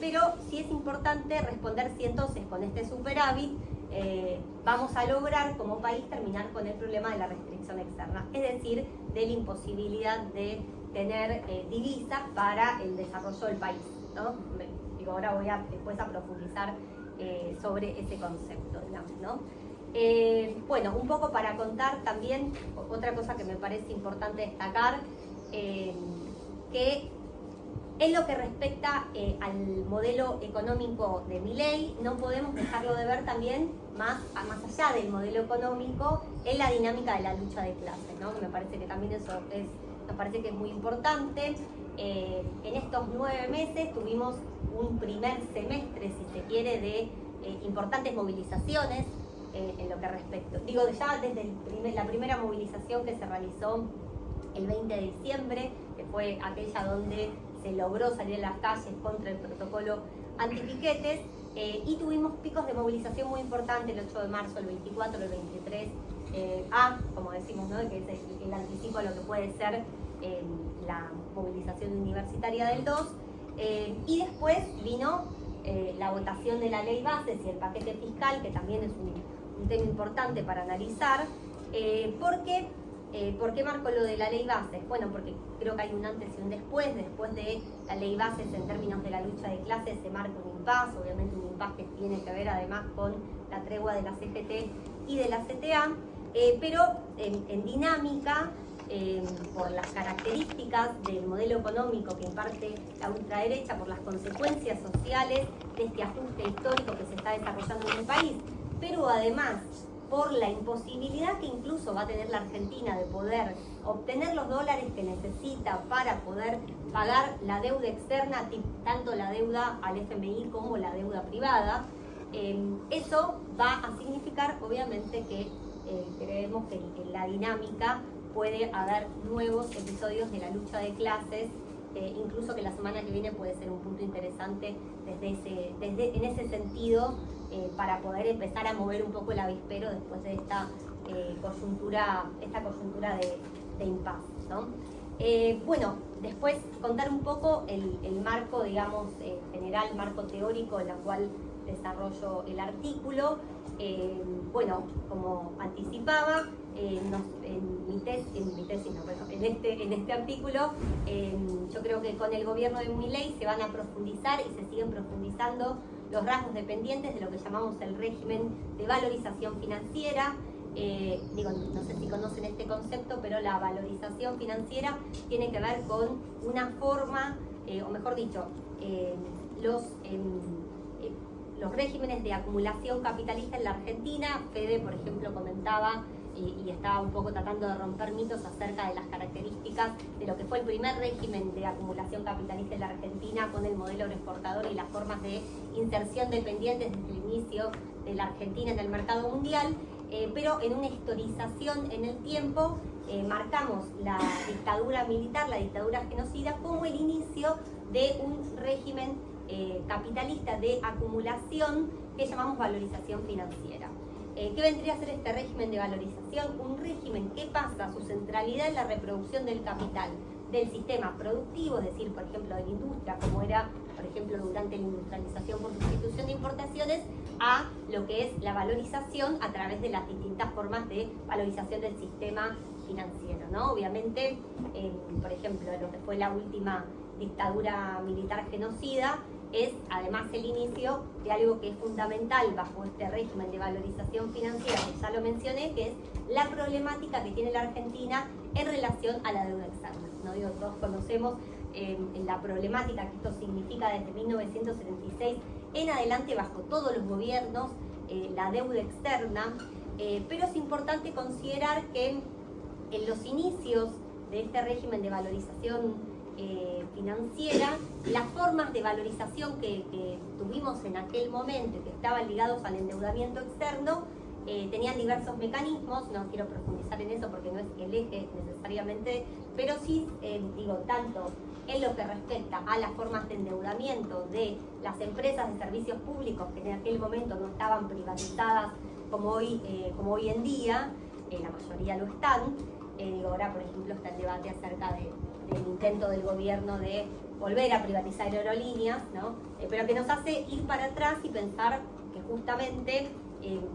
pero sí es importante responder si entonces con este superávit vamos a lograr como país terminar con el problema de la restricción externa, es decir, de la imposibilidad de tener divisas para el desarrollo del país, ¿no? Ahora voy después a profundizar sobre ese concepto, digamos, ¿no? Bueno, un poco para contar también, otra cosa que me parece importante destacar, que en lo que respecta al modelo económico de Milei, no podemos dejarlo de ver también más allá del modelo económico en la dinámica de la lucha de clases, ¿no? Me parece que también eso nos parece que es muy importante. En estos 9 meses tuvimos un primer semestre, si se quiere, de importantes movilizaciones en lo que respecta. Digo, ya desde la primera movilización que se realizó el 20 de diciembre, que fue aquella donde se logró salir a las calles contra el protocolo antipiquetes, y tuvimos picos de movilización muy importantes el 8 de marzo, el 24, el 23, como decimos, ¿no? Que es el anticipo a lo que puede ser la movilización universitaria del 2, y después vino la votación de la ley bases y el paquete fiscal, que también es un tema importante para analizar. ¿Por qué marco lo de la ley bases? Bueno, porque creo que hay un antes y un después. Después de la ley bases, en términos de la lucha de clases, se marca un impasse, obviamente un impasse que tiene que ver además con la tregua de la CGT y de la CTA, pero en dinámica, por las características del modelo económico que imparte la ultraderecha, por las consecuencias sociales de este ajuste histórico que se está desarrollando en el país, pero además por la imposibilidad que incluso va a tener la Argentina de poder obtener los dólares que necesita para poder pagar la deuda externa, tanto la deuda al FMI como la deuda privada. Eso va a significar, obviamente, que creemos que en la dinámica puede haber nuevos episodios de la lucha de clases, incluso que la semana que viene puede ser un punto interesante en ese sentido, para poder empezar a mover un poco el avispero después de esta coyuntura de impasse, ¿no? Bueno, después contar un poco el marco, digamos, general, marco teórico en el cual desarrollo el artículo. Bueno, como anticipaba, en este artículo, yo creo que con el gobierno de Milei se van a profundizar y se siguen profundizando los rasgos dependientes de lo que llamamos el régimen de valorización financiera. No sé si conocen este concepto, pero la valorización financiera tiene que ver con una forma, o mejor dicho, los regímenes de acumulación capitalista en la Argentina. Fede, por ejemplo, comentaba y estaba un poco tratando de romper mitos acerca de las características de lo que fue el primer régimen de acumulación capitalista en la Argentina, con el modelo agroexportador y las formas de inserción dependientes desde el inicio de la Argentina en el mercado mundial, pero en una historización en el tiempo marcamos la dictadura militar, la dictadura genocida, como el inicio de un régimen capitalista de acumulación que llamamos valorización financiera. ¿Qué vendría a ser este régimen de valorización? Un régimen que pasa su centralidad en la reproducción del capital, del sistema productivo, es decir, por ejemplo, de la industria, como era, por ejemplo, durante la industrialización por sustitución de importaciones, a lo que es la valorización a través de las distintas formas de valorización del sistema financiero, ¿no? Obviamente, por ejemplo, lo que fue la última dictadura militar genocida, es además el inicio de algo que es fundamental bajo este régimen de valorización financiera, que ya lo mencioné, que es la problemática que tiene la Argentina en relación a la deuda externa, ¿no? Digo, todos conocemos la problemática que esto significa desde 1976 en adelante bajo todos los gobiernos, la deuda externa, pero es importante considerar que en los inicios de este régimen de valorización financiera, las formas de valorización que tuvimos en aquel momento y que estaban ligados al endeudamiento externo, tenían diversos mecanismos. No quiero profundizar en eso porque no es el eje necesariamente, pero sí, tanto en lo que respecta a las formas de endeudamiento de las empresas de servicios públicos, que en aquel momento no estaban privatizadas como hoy en día, la mayoría lo están. Ahora, por ejemplo, está el debate acerca del intento del gobierno de volver a privatizar aerolíneas, ¿no? Pero que nos hace ir para atrás y pensar que justamente,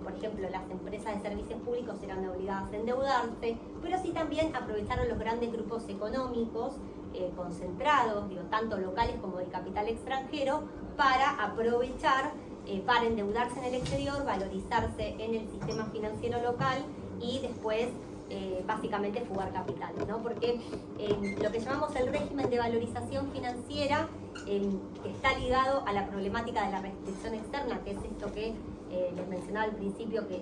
por ejemplo, las empresas de servicios públicos eran obligadas a endeudarse, pero sí también aprovecharon los grandes grupos económicos concentrados, tanto locales como de capital extranjero, para aprovechar, para endeudarse en el exterior, valorizarse en el sistema financiero local y después básicamente fugar capitales, ¿no? Porque lo que llamamos el régimen de valorización financiera está ligado a la problemática de la restricción externa, que es esto que les mencionaba al principio, que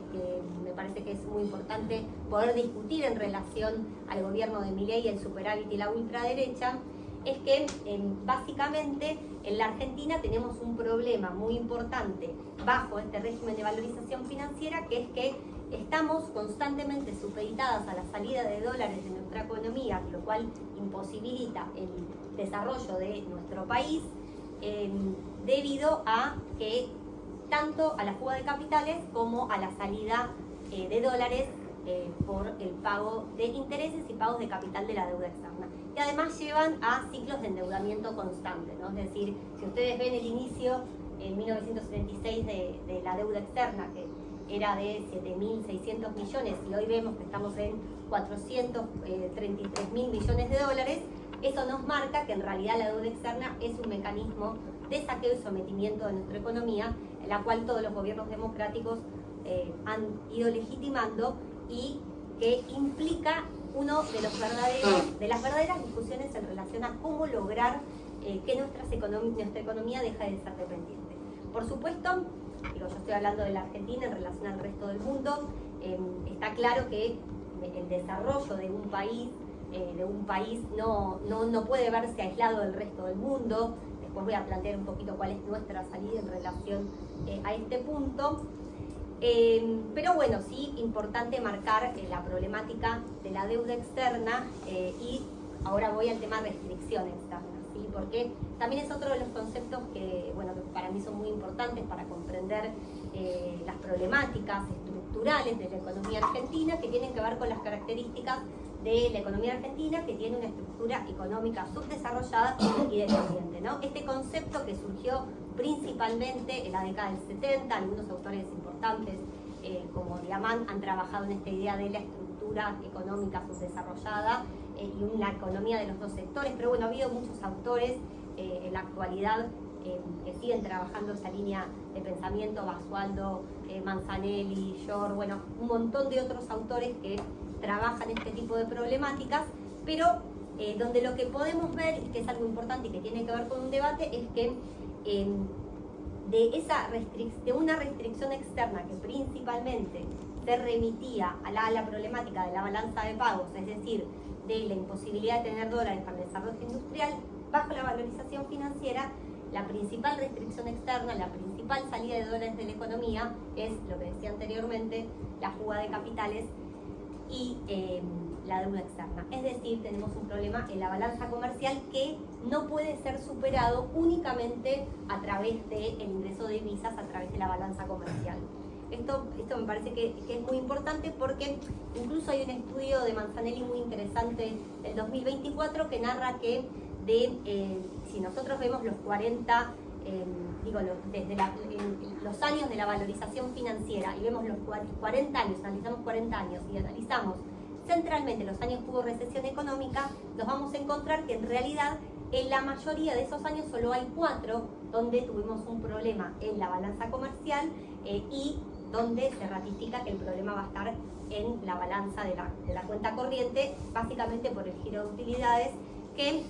me parece que es muy importante poder discutir en relación al gobierno de Milei, el superávit y la ultraderecha. Es que básicamente en la Argentina tenemos un problema muy importante bajo este régimen de valorización financiera, que es que estamos constantemente supeditadas a la salida de dólares de nuestra economía, lo cual imposibilita el desarrollo de nuestro país, debido a que tanto a la fuga de capitales como a la salida de dólares por el pago de intereses y pagos de capital de la deuda externa. Y además llevan a ciclos de endeudamiento constante, ¿no? Es decir, si ustedes ven el inicio en 1976 de la deuda externa, que era de 7.600 millones, y hoy vemos que estamos en 433.000 millones de dólares, eso nos marca que en realidad la deuda externa es un mecanismo de saqueo y sometimiento de nuestra economía, en la cual todos los gobiernos democráticos han ido legitimando, y que implica uno de las verdaderas discusiones en relación a cómo lograr que nuestra economía deje de ser dependiente. Por supuesto, yo estoy hablando de la Argentina en relación al resto del mundo. Está claro que el desarrollo de un país no puede verse aislado del resto del mundo. Después voy a plantear un poquito cuál es nuestra salida en relación a este punto. Pero bueno, sí, importante marcar la problemática de la deuda externa, y ahora voy al tema restricción externa, ¿sí? Porque también es otro de los conceptos que para mí son muy importantes para comprender las problemáticas estructurales de la economía argentina, que tienen que ver con las características de la economía argentina, que tiene una estructura económica subdesarrollada y dependiente, ¿no? Este concepto que surgió principalmente en la década del 70, algunos autores importantes como Diamant han trabajado en esta idea de la estructura económica subdesarrollada y una economía de los dos sectores, pero bueno, ha habido muchos autores en la actualidad que siguen trabajando esa línea de pensamiento, Basualdo, Manzanelli, Shor, un montón de otros autores que trabajan este tipo de problemáticas, pero donde lo que podemos ver, y que es algo importante y que tiene que ver con un debate, es que de una restricción externa que principalmente se remitía a la problemática de la balanza de pagos, es decir, de la imposibilidad de tener dólares para el desarrollo industrial, bajo la valorización financiera, la principal restricción externa, la principal salida de dólares de la economía es, lo que decía anteriormente, la fuga de capitales y la deuda externa. Es decir, tenemos un problema en la balanza comercial que no puede ser superado únicamente a través del ingreso de divisas, a través de la balanza comercial. Esto me parece que es muy importante, porque incluso hay un estudio de Manzanelli muy interesante del 2024 que narra que si nosotros vemos los 40, desde los años de la valorización financiera, y vemos los 40 años, analizamos 40 años y analizamos centralmente los años que hubo recesión económica, nos vamos a encontrar que en realidad en la mayoría de esos años solo hay 4 donde tuvimos un problema en la balanza comercial, y donde se ratifica que el problema va a estar en la balanza de la cuenta corriente, básicamente por el giro de utilidades, que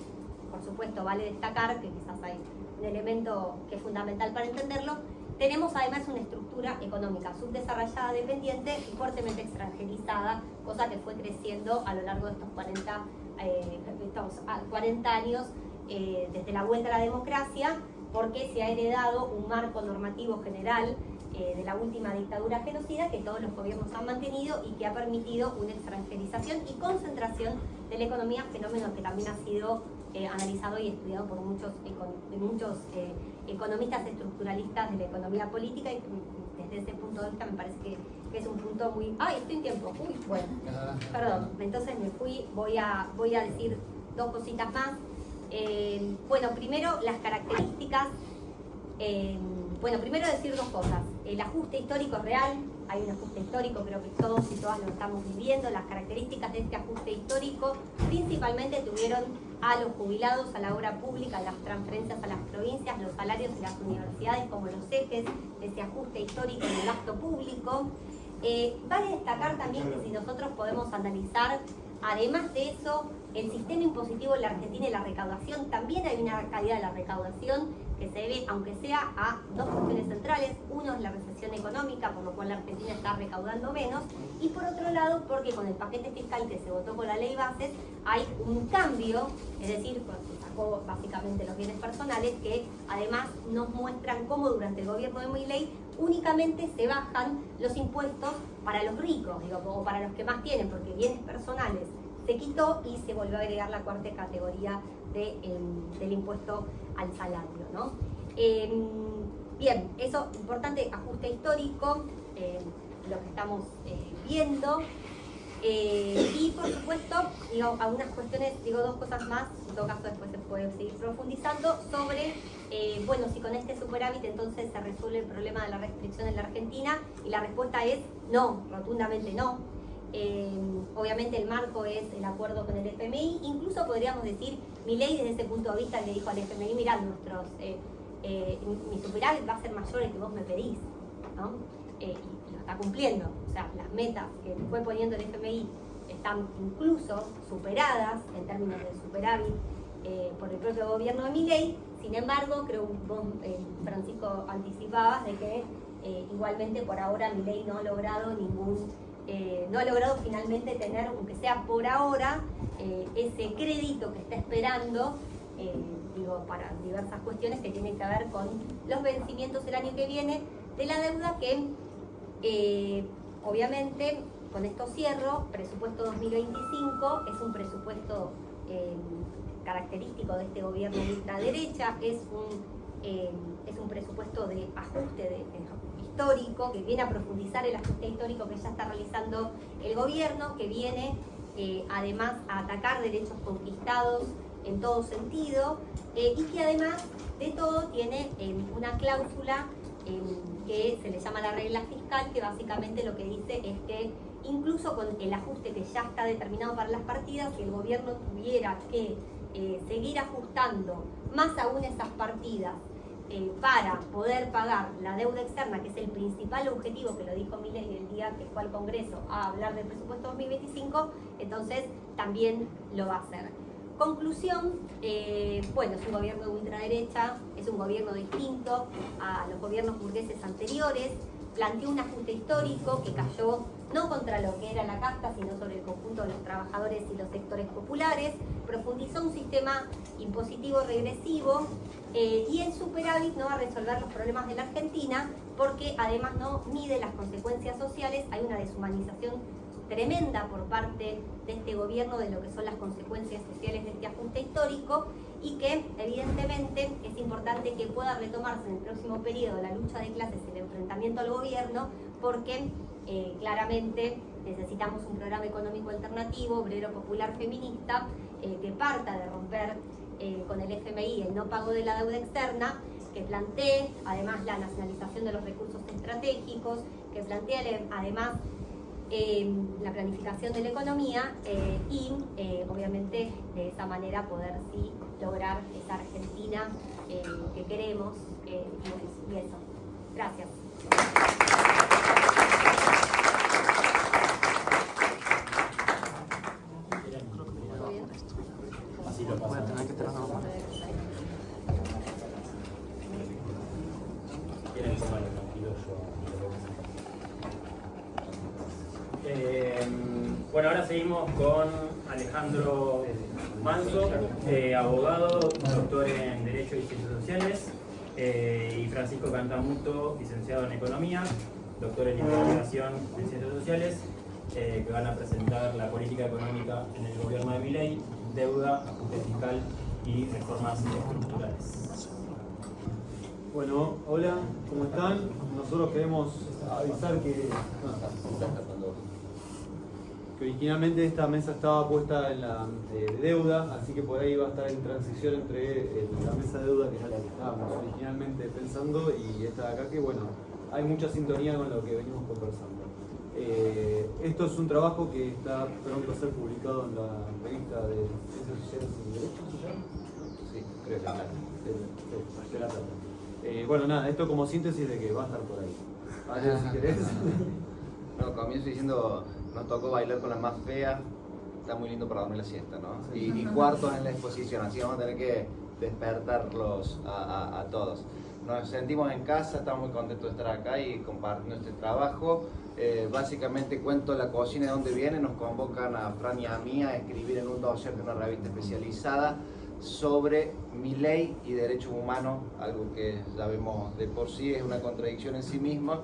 por supuesto vale destacar, que quizás hay un elemento que es fundamental para entenderlo. Tenemos además una estructura económica subdesarrollada, dependiente y fuertemente extranjerizada, cosa que fue creciendo a lo largo de estos 40 años desde la vuelta a la democracia, porque se ha heredado un marco normativo general de la última dictadura genocida que todos los gobiernos han mantenido y que ha permitido una extranjerización y concentración de la economía, fenómeno que también ha sido analizado y estudiado por muchos economistas estructuralistas de la economía política, y desde ese punto de vista me parece que es un punto muy... ¡Ay, estoy en tiempo! Uy, bueno, perdón, entonces me fui, voy a decir dos cositas más. Bueno, primero las características. Bueno, primero decir dos cosas. El ajuste histórico es real, hay un ajuste histórico, creo que todos y todas lo estamos viviendo. Las características de este ajuste histórico principalmente tuvieron a los jubilados, a la obra pública, las transferencias a las provincias, los salarios de las universidades como los ejes de ese ajuste histórico en el gasto público. Vale destacar también que si nosotros podemos analizar, además de eso, el sistema impositivo en la Argentina y la recaudación, también hay una caída de la recaudación que se debe, aunque sea, a dos cuestiones centrales. Uno es la recesión económica, por lo cual la Argentina está recaudando menos, y por otro lado, porque con el paquete fiscal que se votó con la ley bases, hay un cambio, es decir, se sacó básicamente los bienes personales, que además nos muestran cómo durante el gobierno de Milei únicamente se bajan los impuestos para los ricos, digo, o para los que más tienen, porque bienes personales se quitó y se volvió a agregar la cuarta categoría del impuesto al salario, ¿no? Bien, eso importante, ajuste histórico, lo que estamos viendo. Y por supuesto, digo, algunas cuestiones, digo dos cosas más, en todo caso después se puede seguir profundizando, sobre, bueno, si con este superávit entonces se resuelve el problema de la restricción en la Argentina, y la respuesta es no, rotundamente no. Obviamente el marco es el acuerdo con el FMI, incluso podríamos decir, Milei desde ese punto de vista le dijo al FMI, mirá, mi superávit va a ser mayor el que vos me pedís, ¿no? Y lo está cumpliendo, o sea, las metas que fue poniendo el FMI están incluso superadas en términos de superávit por el propio gobierno de Milei. Sin embargo, creo que vos, Francisco, anticipabas de que igualmente por ahora Milei no ha logrado no ha logrado finalmente tener, aunque sea por ahora, ese crédito que está esperando, digo, para diversas cuestiones que tienen que ver con los vencimientos el año que viene de la deuda, que obviamente, con esto cierro, presupuesto 2025 es un presupuesto característico de este gobierno de ultraderecha, es un presupuesto de ajuste histórico, que viene a profundizar el ajuste histórico que ya está realizando el gobierno, que viene además a atacar derechos conquistados en todo sentido, y que además de todo tiene una cláusula que se le llama la regla fiscal, que básicamente lo que dice es que incluso con el ajuste que ya está determinado para las partidas, si el gobierno tuviera que seguir ajustando más aún esas partidas para poder pagar la deuda externa, que es el principal objetivo, que lo dijo Milei el día que fue al Congreso a hablar del presupuesto 2025, entonces también lo va a hacer. Conclusión, bueno, es un gobierno de ultraderecha, es un gobierno distinto a los gobiernos burgueses anteriores, planteó un ajuste histórico que cayó no contra lo que era la casta, sino sobre el conjunto de los trabajadores y los sectores populares, profundizó un sistema impositivo regresivo, y el superávit no va a resolver los problemas de la Argentina, porque además no mide las consecuencias sociales. Hay una deshumanización tremenda por parte de este gobierno de lo que son las consecuencias sociales de este ajuste histórico, y que evidentemente es importante que pueda retomarse en el próximo periodo la lucha de clases, el enfrentamiento al gobierno, porque claramente necesitamos un programa económico alternativo, obrero, popular, feminista, que parta de romper con el FMI el no pago de la deuda externa, que plantee además la nacionalización de los recursos estratégicos, que plantee además la planificación de la economía, y obviamente de esa manera poder sí lograr esa Argentina que queremos, y eso. Gracias. Así lo pasa. Quieren tomarlo tranquilo, yo. Bueno, ahora seguimos con Alejandro Manso, abogado, doctor en Derecho y Ciencias Sociales, y Francisco Cantamuto, licenciado en Economía, doctor en Investigación en Ciencias Sociales, que van a presentar la política económica en el gobierno de Milei, deuda, ajuste fiscal y reformas estructurales. Bueno, hola, ¿cómo están? Nosotros queremos avisar que originalmente esta mesa estaba puesta en la de deuda, así que por ahí va a estar en transición entre la mesa de deuda, que era la que estábamos originalmente pensando, y esta de acá, que bueno, hay mucha sintonía con lo que venimos conversando. Esto es un trabajo que está pronto a ser publicado en la revista de Ciencias Sociales y Derechos, ¿se llama? Sí, creo que de la Plata. Bueno, nada, esto como síntesis de que va a estar por ahí. A ver si querés. No, comienzo diciendo, nos tocó bailar con la más fea, está muy lindo para dormir la siesta, ¿no? Y cuartos en la exposición, así vamos a tener que despertarlos a todos. Nos sentimos en casa, estamos muy contentos de estar acá y compartiendo este trabajo. Básicamente cuento la cocina de dónde viene, nos convocan a Fran y a mí a escribir en un dossier de una revista especializada sobre Milei y derechos humanos, algo que sabemos de por sí es una contradicción en sí mismo,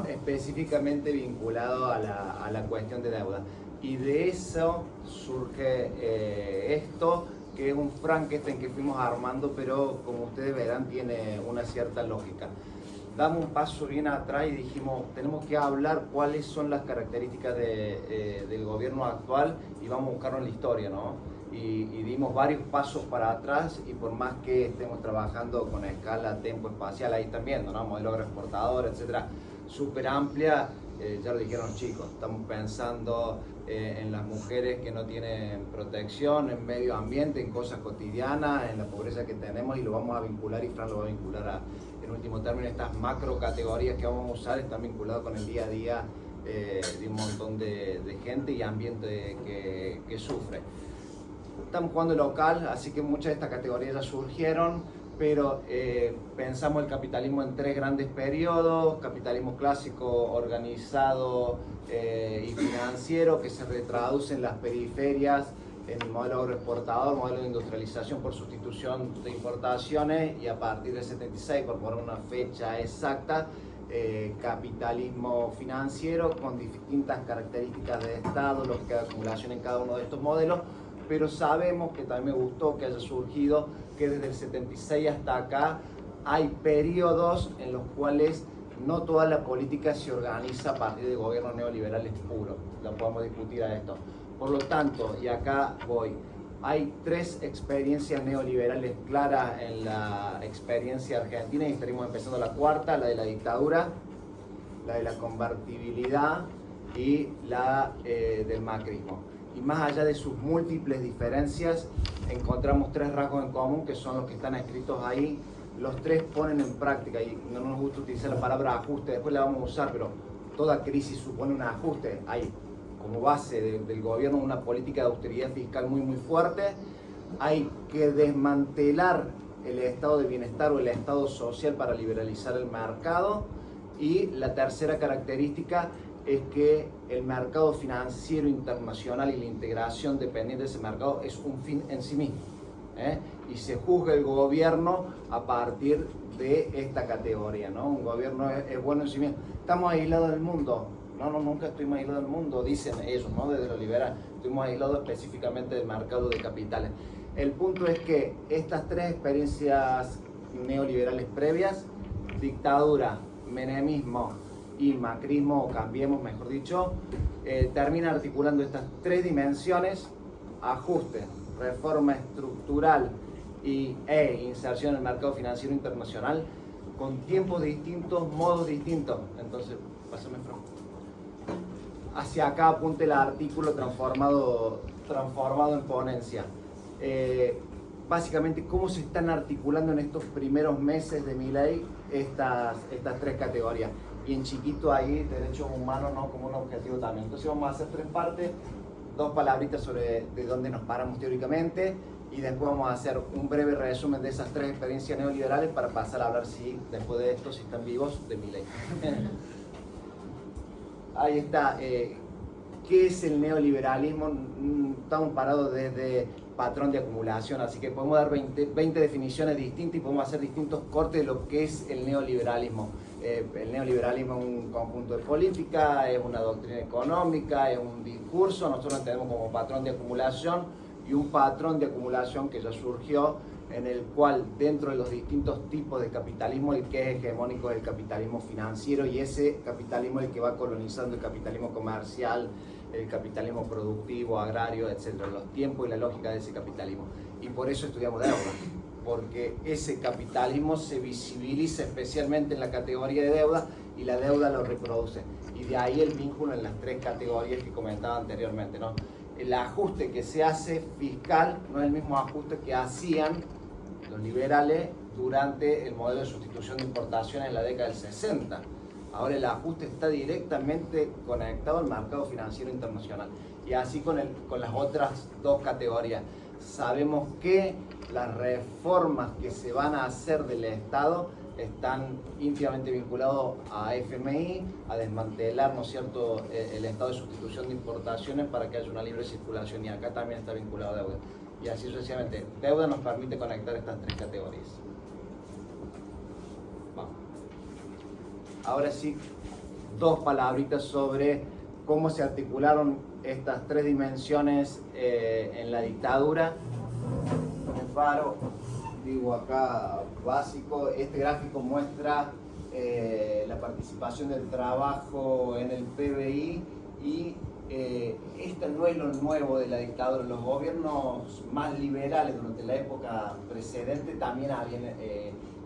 específicamente vinculado a la cuestión de deuda. Y de eso surge esto, que es un Frankenstein que fuimos armando, pero como ustedes verán tiene una cierta lógica. Damos un paso bien atrás y dijimos, tenemos que hablar cuáles son las características del gobierno actual y vamos a buscarlo en la historia, ¿no? Y dimos varios pasos para atrás, y por más que estemos trabajando con escala, tiempo, espacial, ahí están viendo, ¿no? Modelo agroexportador, etcétera, súper amplia, ya lo dijeron los chicos, estamos pensando en las mujeres que no tienen protección, en medio ambiente, en cosas cotidianas, en la pobreza que tenemos, y lo vamos a vincular, y Fran lo va a vincular en último término, estas macro categorías que vamos a usar están vinculadas con el día a día de un montón de gente y ambiente que sufre. Estamos jugando local, así que muchas de estas categorías ya surgieron, pero pensamos el capitalismo en tres grandes periodos: capitalismo clásico, organizado y financiero, que se retraduce en las periferias, en el modelo agroexportador, modelo de industrialización por sustitución de importaciones, y a partir del 76, por poner una fecha exacta, capitalismo financiero con distintas características de Estado, lógica de acumulación en cada uno de estos modelos. Pero sabemos, que también me gustó que haya surgido, que desde el 76 hasta acá hay periodos en los cuales no toda la política se organiza a partir de gobiernos neoliberales puros. Lo podemos discutir a esto. Por lo tanto, y acá voy, hay tres experiencias neoliberales claras en la experiencia argentina, y estaríamos empezando la cuarta, la de la dictadura, la de la convertibilidad y la del macrismo. Y más allá de sus múltiples diferencias, encontramos tres rasgos en común, que son los que están escritos ahí. Los tres ponen en práctica, y no nos gusta utilizar la palabra ajuste, después la vamos a usar, pero toda crisis supone un ajuste. Hay como base del gobierno una política de austeridad fiscal muy muy fuerte. Hay que desmantelar el estado de bienestar o el estado social para liberalizar el mercado. Y la tercera característica es que el mercado financiero internacional y la integración dependiente de ese mercado es un fin en sí mismo, y se juzga el gobierno a partir de esta categoría, ¿no? Un gobierno es bueno en sí mismo. Estamos aislados del mundo. No, nunca estuvimos aislados del mundo, dicen ellos, ¿no? Desde lo liberal, estuvimos aislados específicamente del mercado de capitales. El punto es que estas tres experiencias neoliberales previas, dictadura, menemismo y macrismo, o cambiemos mejor dicho, terminan articulando estas tres dimensiones: ajuste, reforma estructural e inserción en el mercado financiero internacional, con tiempos distintos, modos distintos. Entonces, pásame, Fran. Hacia acá apunte el artículo transformado en ponencia. Básicamente, cómo se están articulando en estos primeros meses de Milei estas tres categorías. Y en chiquito ahí, derechos humanos, ¿no?, como un objetivo también. Entonces vamos a hacer tres partes, dos palabritas sobre de dónde nos paramos teóricamente, y después vamos a hacer un breve resumen de esas tres experiencias neoliberales para pasar a hablar, si después de esto, si están vivos, de Milei. Ahí está. ¿Qué es el neoliberalismo? Estamos parados desde patrón de acumulación, así que podemos dar 20 definiciones distintas y podemos hacer distintos cortes de lo que es el neoliberalismo. El neoliberalismo es un conjunto de política, es una doctrina económica, es un discurso. Nosotros lo entendemos como patrón de acumulación, y un patrón de acumulación que ya surgió, en el cual dentro de los distintos tipos de capitalismo el que es hegemónico es el capitalismo financiero, y ese capitalismo es el que va colonizando el capitalismo comercial, el capitalismo productivo, agrario, etc. Los tiempos y la lógica de ese capitalismo. Y por eso estudiamos deuda, porque ese capitalismo se visibiliza especialmente en la categoría de deuda, y la deuda lo reproduce. Y de ahí el vínculo en las tres categorías que comentaba anteriormente, ¿no? El ajuste que se hace fiscal no es el mismo ajuste que hacían los liberales durante el modelo de sustitución de importaciones en la década del 60. Ahora el ajuste está directamente conectado al mercado financiero internacional. Y así con las otras dos categorías. Sabemos que las reformas que se van a hacer del Estado están íntimamente vinculados a FMI, a desmantelar, ¿no es cierto?, el estado de sustitución de importaciones para que haya una libre circulación, y acá también está vinculado a deuda. Y así sucesivamente. Deuda nos permite conectar estas tres categorías. Vamos. Ahora sí, dos palabritas sobre cómo se articularon estas tres dimensiones en la dictadura. Con el faro, digo acá básico, este gráfico muestra la participación del trabajo en el PBI, y esto no es lo nuevo de la dictadura. Los gobiernos más liberales durante la época precedente también habían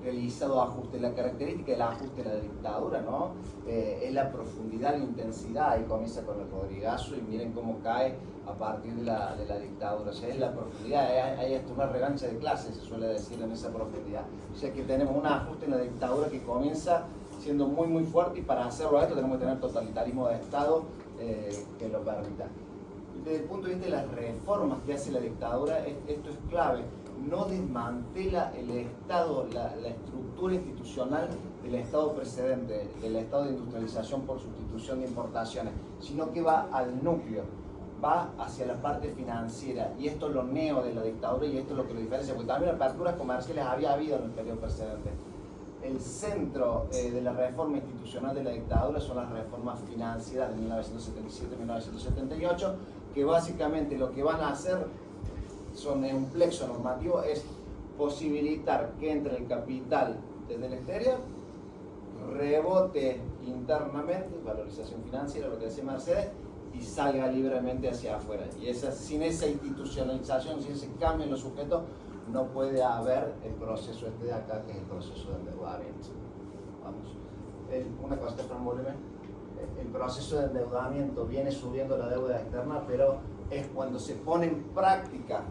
realizado ajustes. La característica del ajuste de la dictadura, ¿no?, es la profundidad e intensidad. Ahí comienza con el Rodrigazo y miren cómo cae a partir de la dictadura. O sea, es la profundidad, hay hasta una revancha de clases, se suele decir, en esa profundidad. O sea que tenemos un ajuste en la dictadura que comienza siendo muy muy fuerte, y para hacerlo esto tenemos que tener totalitarismo de Estado que lo permita. Desde el punto de vista de las reformas que hace la dictadura, esto es clave. No desmantela el Estado, la estructura institucional del Estado precedente, del Estado de industrialización por sustitución de importaciones, sino que va al núcleo, va hacia la parte financiera. Y esto es lo neo de la dictadura, y esto es lo que lo diferencia, porque también aperturas comerciales había habido en el periodo precedente. El centro de la reforma institucional de la dictadura son las reformas financieras de 1977-1978, que básicamente lo que van a hacer son, en un plexo normativo, es posibilitar que entre el capital desde el exterior, rebote internamente, valorización financiera, lo que decía Mercedes, y salga libremente hacia afuera. Y sin esa institucionalización, sin ese cambio en los sujetos, no puede haber el proceso este de acá, que es el proceso de endeudamiento. Vamos. Una cosa, Fran, volveme. El proceso de endeudamiento viene subiendo la deuda externa, pero es cuando se pone en práctica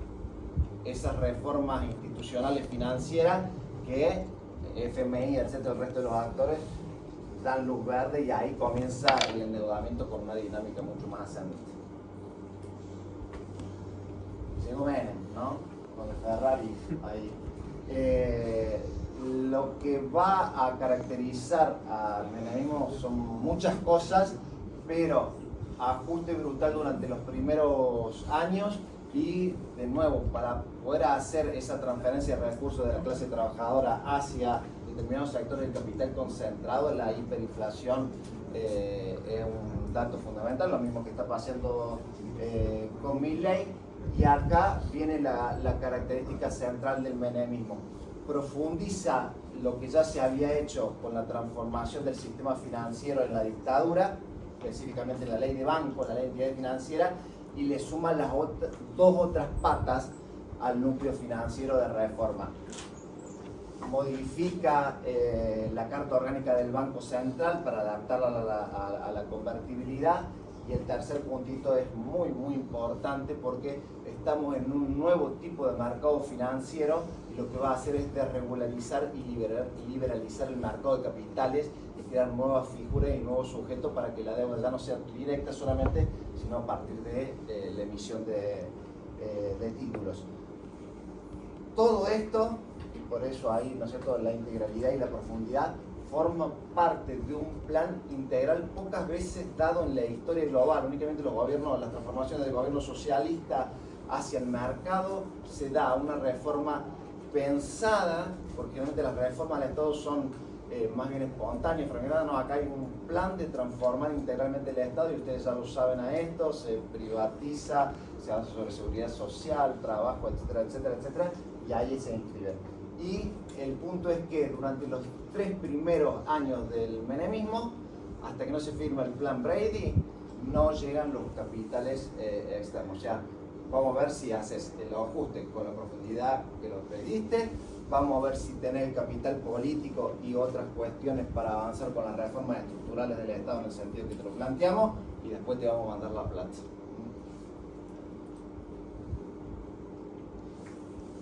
esas reformas institucionales financieras que FMI, etcétera, el resto de los actores dan luz verde, y ahí comienza el endeudamiento con una dinámica mucho más ascendente. Sigo Menem, ¿no? Con el Ferrari ahí. Lo que va a caracterizar al menemismo son muchas cosas, pero ajuste brutal durante los primeros años, y de nuevo, para poder hacer esa transferencia de recursos de la clase trabajadora hacia determinados sectores del capital concentrado, la hiperinflación es un dato fundamental, lo mismo que está pasando con Milei. Y acá viene la característica central del menemismo. Profundiza lo que ya se había hecho con la transformación del sistema financiero en la dictadura, específicamente la ley de banco, la ley de entidad financiera, y le suma las dos otras patas al núcleo financiero de reforma. Modifica la Carta Orgánica del Banco Central para adaptarla a la convertibilidad. Y el tercer puntito es muy muy importante, porque estamos en un nuevo tipo de mercado financiero, y lo que va a hacer es desregularizar y liberalizar el mercado de capitales, y crear nuevas figuras y nuevos sujetos para que la deuda ya no sea directa solamente, sino a partir de la emisión de títulos. Todo esto, y por eso ahí, ¿no es cierto?, la integralidad y la profundidad, forma parte de un plan integral pocas veces dado en la historia global. Únicamente los gobiernos, las transformaciones del gobierno socialista hacia el mercado, se da una reforma pensada, porque generalmente las reformas del Estado son más bien espontáneas, pero no, acá hay un plan de transformar integralmente el Estado y ustedes ya lo saben a esto, se privatiza, se habla sobre seguridad social, trabajo, etcétera, etcétera, etcétera, y ahí se inscriben. Y el punto es que durante los 3 primeros años del menemismo, hasta que no se firma el plan Brady, no llegan los capitales externos. O sea, vamos a ver si haces el ajuste con la profundidad que lo pediste, vamos a ver si tenés el capital político y otras cuestiones para avanzar con las reformas estructurales del Estado en el sentido que te lo planteamos, y después te vamos a mandar la plata.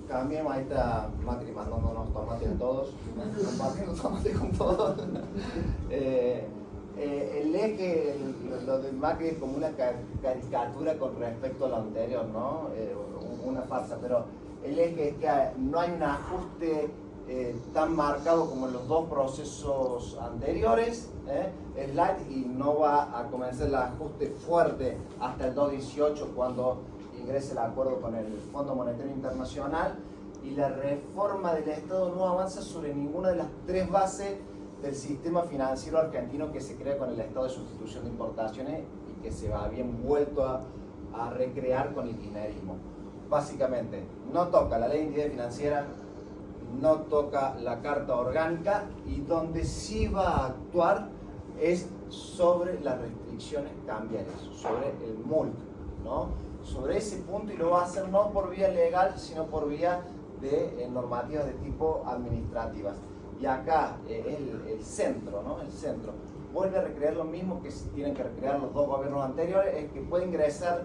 Cambiemos, ahí está Macri mandándonos tomates a todos, compartiendo tomates con todos. El eje, lo de Macri es como una caricatura con respecto a lo anterior, ¿no? Una farsa, pero el eje es que no hay un ajuste tan marcado como en los 2 procesos anteriores, es light, y no va a comenzar el ajuste fuerte hasta el 2018 cuando ingrese el acuerdo con el Fondo Monetario Internacional, y la reforma del Estado no avanza sobre ninguna de las 3 bases del sistema financiero argentino que se crea con el Estado de sustitución de importaciones y que se va bien vuelto a recrear con el kirchnerismo. Básicamente, no toca la ley de entidad financiera, no toca la carta orgánica, y donde sí va a actuar es sobre las restricciones cambiarias, sobre el MULC, ¿no? Sobre ese punto, y lo va a hacer no por vía legal, sino por vía de normativas de tipo administrativas. Y acá el centro, ¿no? El centro vuelve a recrear lo mismo que tienen que recrear los 2 gobiernos anteriores, es que puede ingresar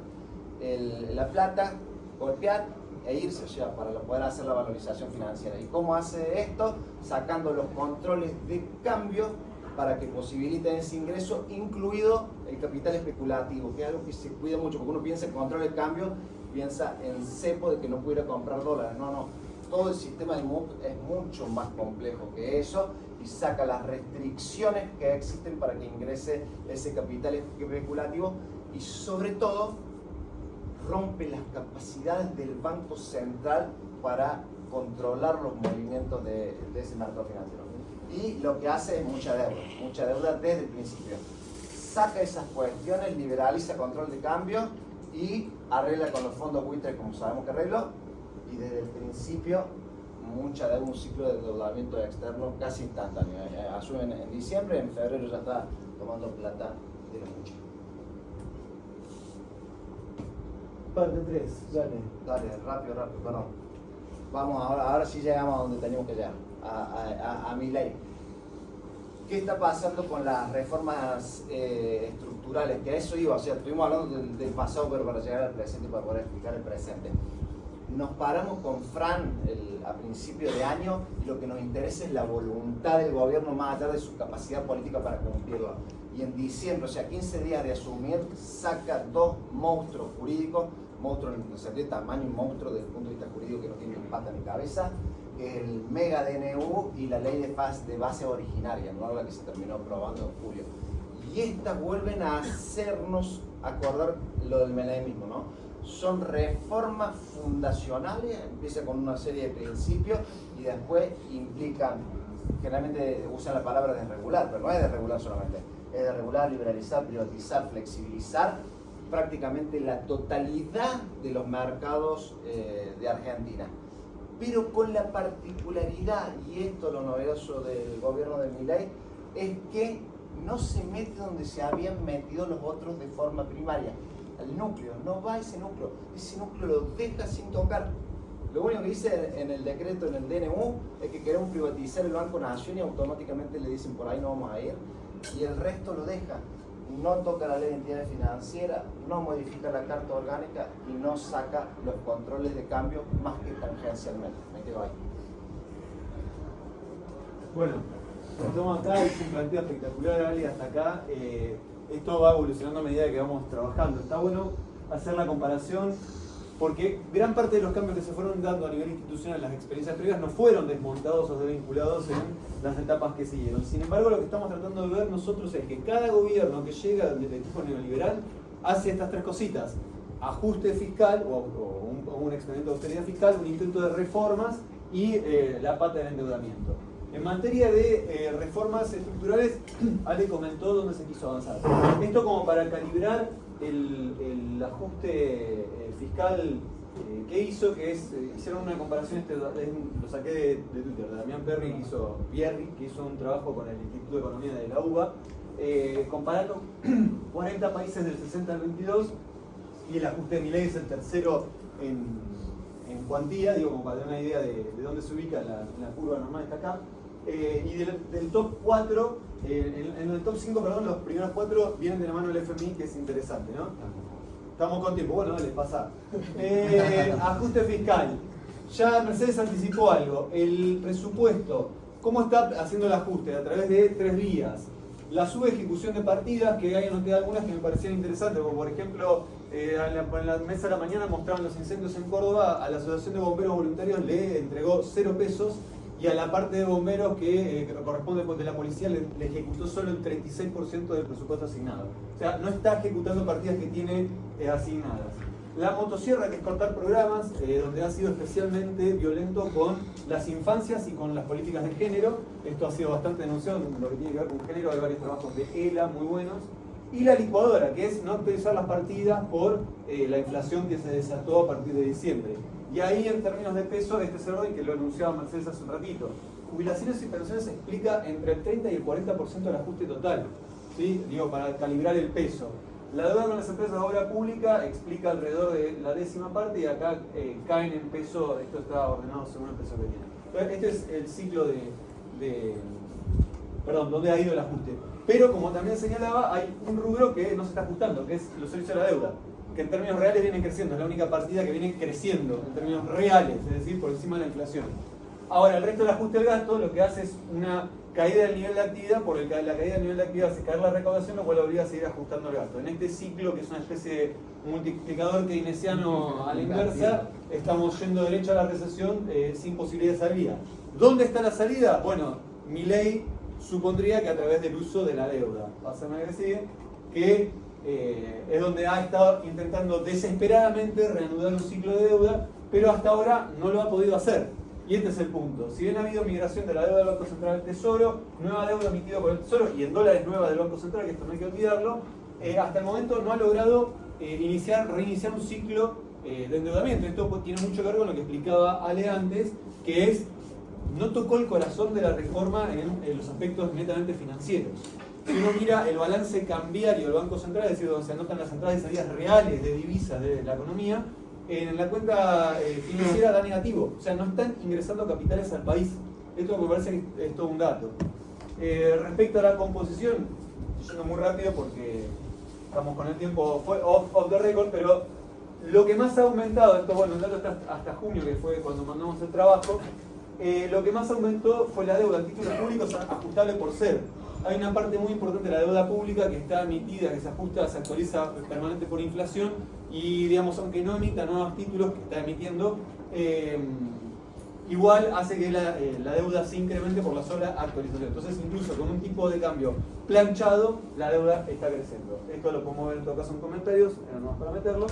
la plata, golpear e irse, o sea, para poder hacer la valorización financiera. ¿Y cómo hace esto? Sacando los controles de cambio para que posibiliten ese ingreso, incluido el capital especulativo, que es algo que se cuida mucho, porque uno piensa en control de cambio, piensa en cepo de que no pudiera comprar dólares. No, todo el sistema de MUC es mucho más complejo que eso, y saca las restricciones que existen para que ingrese ese capital especulativo, y sobre todo rompe las capacidades del Banco Central para controlar los movimientos de ese mercado financiero. Y lo que hace es mucha deuda desde el principio. Saca esas cuestiones, liberaliza control de cambio y arregla con los fondos buitres como sabemos que arregló, y desde el principio mucha deuda, un ciclo de endeudamiento externo casi instantáneo. Asumen en diciembre, en febrero ya está tomando plata de lo mucho. Parte 3, dale. Dale, rápido, perdón. Vamos, ahora sí llegamos a donde teníamos que llegar, a Milei. ¿Qué está pasando con las reformas estructurales? Que a eso iba, o sea, estuvimos hablando del pasado, pero para llegar al presente, para poder explicar el presente. Nos paramos con Fran a principio de año, y lo que nos interesa es la voluntad del gobierno más allá de su capacidad política para cumplirlo. Y en diciembre, o sea, 15 días de asumir, saca 2 monstruos jurídicos, monstruos en el sentido de tamaño y monstruos desde el punto de vista jurídico que no tienen ni pata ni cabeza, que es el mega DNU y la ley de base originaria, ¿no? La que se terminó aprobando en julio. Y estas vuelven a hacernos acordar lo del menemismo, ¿no? Son reformas fundacionales, empieza con una serie de principios y después implican, generalmente usan la palabra desregular, pero no es desregular solamente, es desregular, liberalizar, privatizar, flexibilizar prácticamente la totalidad de los mercados de Argentina. Pero con la particularidad, y esto es lo novedoso del gobierno de Milei, es que no se mete donde se habían metido los otros de forma primaria. Al núcleo, no va a ese núcleo lo deja sin tocar. Lo único que dice en el decreto, en el DNU, es que queremos privatizar el Banco Nación y automáticamente le dicen por ahí no vamos a ir, y el resto lo deja. No toca la ley de entidades financieras, no modifica la carta orgánica y no saca los controles de cambio más que tangencialmente. Me quedo ahí. Bueno, estamos acá, es un planteo espectacular, Ali, hasta acá. Esto va evolucionando a medida que vamos trabajando. Está bueno hacer la comparación porque gran parte de los cambios que se fueron dando a nivel institucional, las experiencias previas, no fueron desmontados o desvinculados en las etapas que siguieron. Sin embargo, lo que estamos tratando de ver nosotros es que cada gobierno que llega desde tipo neoliberal hace estas 3 cositas. ajuste fiscal o un experimento de austeridad fiscal, un intento de reformas y la pata del endeudamiento. En materia de reformas estructurales, Ale comentó dónde se quiso avanzar. Esto como para calibrar el ajuste fiscal que hizo, que es, hicieron una comparación, lo saqué de Twitter, de Damián Pierri, que hizo un trabajo con el Instituto de Economía de la UBA, comparando 40 países del 60 al 22, y el ajuste de Milei es el tercero en cuantía, digo, como para tener una idea de dónde se ubica la curva normal, está acá. Y del top 4, en el top 5, perdón, los primeros 4 vienen de la mano del FMI, que es interesante, ¿no? Estamos con tiempo, bueno, les pasa. Ajuste fiscal. Ya Mercedes anticipó algo. El presupuesto, ¿cómo está haciendo el ajuste? A través de 3 vías. La subejecución de partidas, que ahí anoté algunas que me parecían interesantes, como por ejemplo, en la mesa de la mañana mostraban los incendios en Córdoba, a la Asociación de Bomberos Voluntarios le entregó 0 pesos, y a la parte de bomberos que corresponde de la policía le ejecutó solo el 36% del presupuesto asignado. O sea, no está ejecutando partidas que tiene asignadas. La motosierra, que es cortar programas, donde ha sido especialmente violento con las infancias y con las políticas de género. Esto ha sido bastante denunciado en lo que tiene que ver con género. Hay varios trabajos de ELA muy buenos. Y la licuadora, que es no actualizar las partidas por la inflación que se desató a partir de diciembre. Y ahí, en términos de peso, este es el orden que lo anunciaba Mercedes hace un ratito. Jubilaciones y pensiones explica entre el 30 y el 40% del ajuste total, ¿sí? Digo, para calibrar el peso. La deuda con las empresas de obra pública explica alrededor de la 10ª parte, y acá caen en peso, esto está ordenado según el peso que tiene. Entonces, este es el ciclo perdón, donde ha ido el ajuste. Pero, como también señalaba, hay un rubro que no se está ajustando, que es los servicios de la deuda, que en términos reales vienen creciendo, es la única partida que viene creciendo en términos reales, es decir, por encima de la inflación. Ahora, el resto del ajuste del gasto lo que hace es una caída del nivel de actividad, porque la caída del nivel de actividad hace caer la recaudación, lo cual obliga a seguir ajustando el gasto. En este ciclo, que es una especie de multiplicador keynesiano a la inversa, estamos yendo derecho a la recesión sin posibilidad de salida. ¿Dónde está la salida? Bueno, Milei supondría que a través del uso de la deuda. Pásame que sigue, que es donde ha estado intentando desesperadamente reanudar un ciclo de deuda, pero hasta ahora no lo ha podido hacer. Y este es el punto. Si bien ha habido migración de la deuda del Banco Central al Tesoro, nueva deuda emitida por el Tesoro y en dólares nueva del Banco Central, que esto no hay que olvidarlo, hasta el momento no ha logrado reiniciar un ciclo de endeudamiento. Esto tiene mucho que ver con lo que explicaba Ale antes, que es, no tocó el corazón de la reforma en los aspectos netamente financieros. Si uno mira el balance cambiario del Banco Central, es decir, donde se anotan las entradas y salidas reales de divisas de la economía, en la cuenta financiera da negativo. O sea, no están ingresando capitales al país. Esto me parece que es todo un dato. Respecto a la composición, estoy yendo muy rápido porque estamos con el tiempo off the record, pero lo que más ha aumentado, esto, bueno, el dato está hasta junio, que fue cuando mandamos el trabajo, lo que más aumentó fue la deuda en títulos públicos ajustable por ser. Hay una parte muy importante de la deuda pública que está emitida, que se ajusta, se actualiza permanente por inflación, y digamos, aunque no emita nuevos títulos que está emitiendo, igual hace que la deuda se incremente por la sola actualización. Entonces, incluso con un tipo de cambio planchado, la deuda está creciendo. Esto lo podemos ver en todo caso en comentarios, no vamos para meterlo.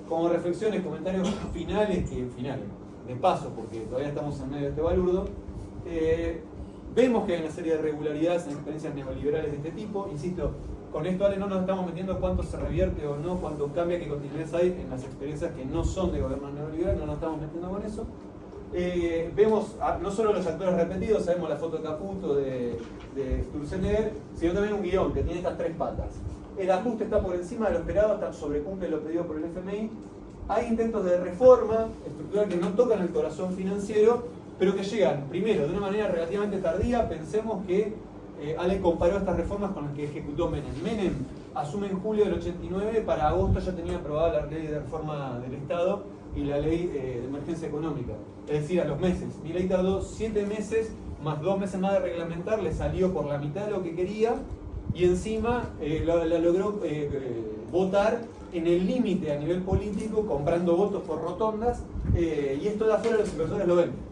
Como reflexiones, comentarios finales, de paso, porque todavía estamos en medio de este balurdo. Vemos que hay una serie de irregularidades en experiencias neoliberales de este tipo. Insisto, con esto, Ale, no nos estamos metiendo cuánto se revierte o no, cuánto cambia, qué continuidades hay en las experiencias que no son de gobierno neoliberal, no nos estamos metiendo con eso. Vemos no solo los actores repetidos, sabemos la foto de Caputo, de Sturzenegger, sino también un guión que tiene estas 3 patas. El ajuste está por encima de lo esperado, hasta sobrecumple lo pedido por el FMI. Hay intentos de reforma estructural que no tocan el corazón financiero, pero que llegan, primero, de una manera relativamente tardía. Pensemos que Ale comparó estas reformas con las que ejecutó Menem. Menem asume en julio del 89, para agosto ya tenía aprobada la ley de reforma del Estado y la ley de emergencia económica. Es decir, a los meses. Milei tardó 7 meses, más 2 meses más de reglamentar, le salió por la mitad de lo que quería, y encima la logró votar en el límite a nivel político, comprando votos por rotondas, y esto de afuera los inversores lo ven.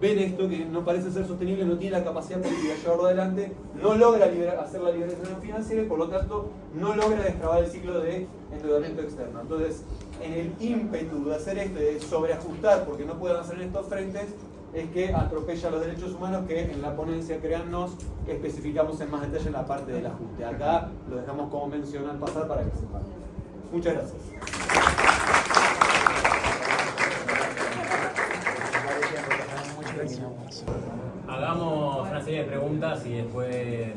ven esto que no parece ser sostenible, no tiene la capacidad política de llevarlo adelante, no logra hacer la liberación financiera y por lo tanto no logra destrabar el ciclo de endeudamiento externo. Entonces, en el ímpetu de hacer esto, de sobreajustar porque no pueden hacer en estos frentes, es que atropella los derechos humanos que en la ponencia, créannos, especificamos en más detalle en la parte del ajuste. Acá lo dejamos como mención al pasar para que sepan. Muchas gracias. Hagamos una serie de preguntas y después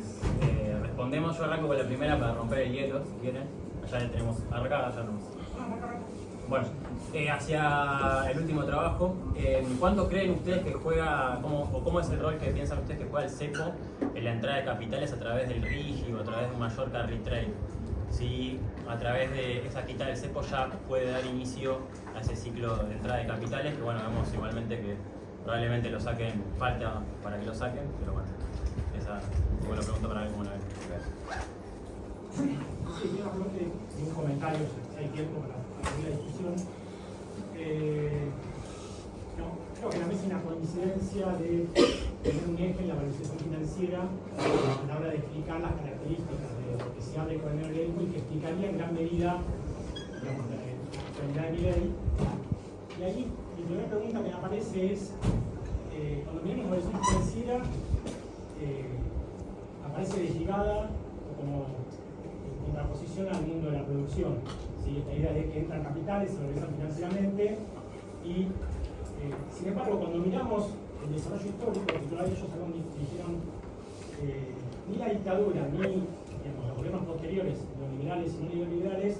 respondemos. Yo arranco con la primera para romper el hielo, si quieren. Allá le tenemos acá, allá no. Bueno, hacia el último trabajo, ¿cuánto creen ustedes que juega, cómo es el rol que piensan ustedes que juega el cepo en la entrada de capitales a través del RIGI o a través de un mayor carry trade? Si a través de esa quita del cepo ya puede dar inicio a ese ciclo de entrada de capitales, que bueno, vemos igualmente que probablemente lo saquen, falta para que lo saquen, pero bueno, esa fue la pregunta para ver cómo la ven. Sí, quiero hacerte un comentario, si hay tiempo para abrir la discusión. Creo que la mesa es una coincidencia de tener un eje en la valorización financiera a la hora de explicar las características de lo que se habla con el neoliberalismo y que explicaría en gran medida, digamos, la actualidad de mi ley. Y ahí mi primera pregunta que me aparece es, cuando miramos la valorización financiera, aparece desligada o como en contraposición al mundo de la producción. ¿Sí? Esta idea de que entran capitales, se valorizan financieramente y, sin embargo, cuando miramos el desarrollo histórico, los titulares ellos dijeron ni la dictadura ni los gobiernos posteriores, neoliberales y no neoliberales,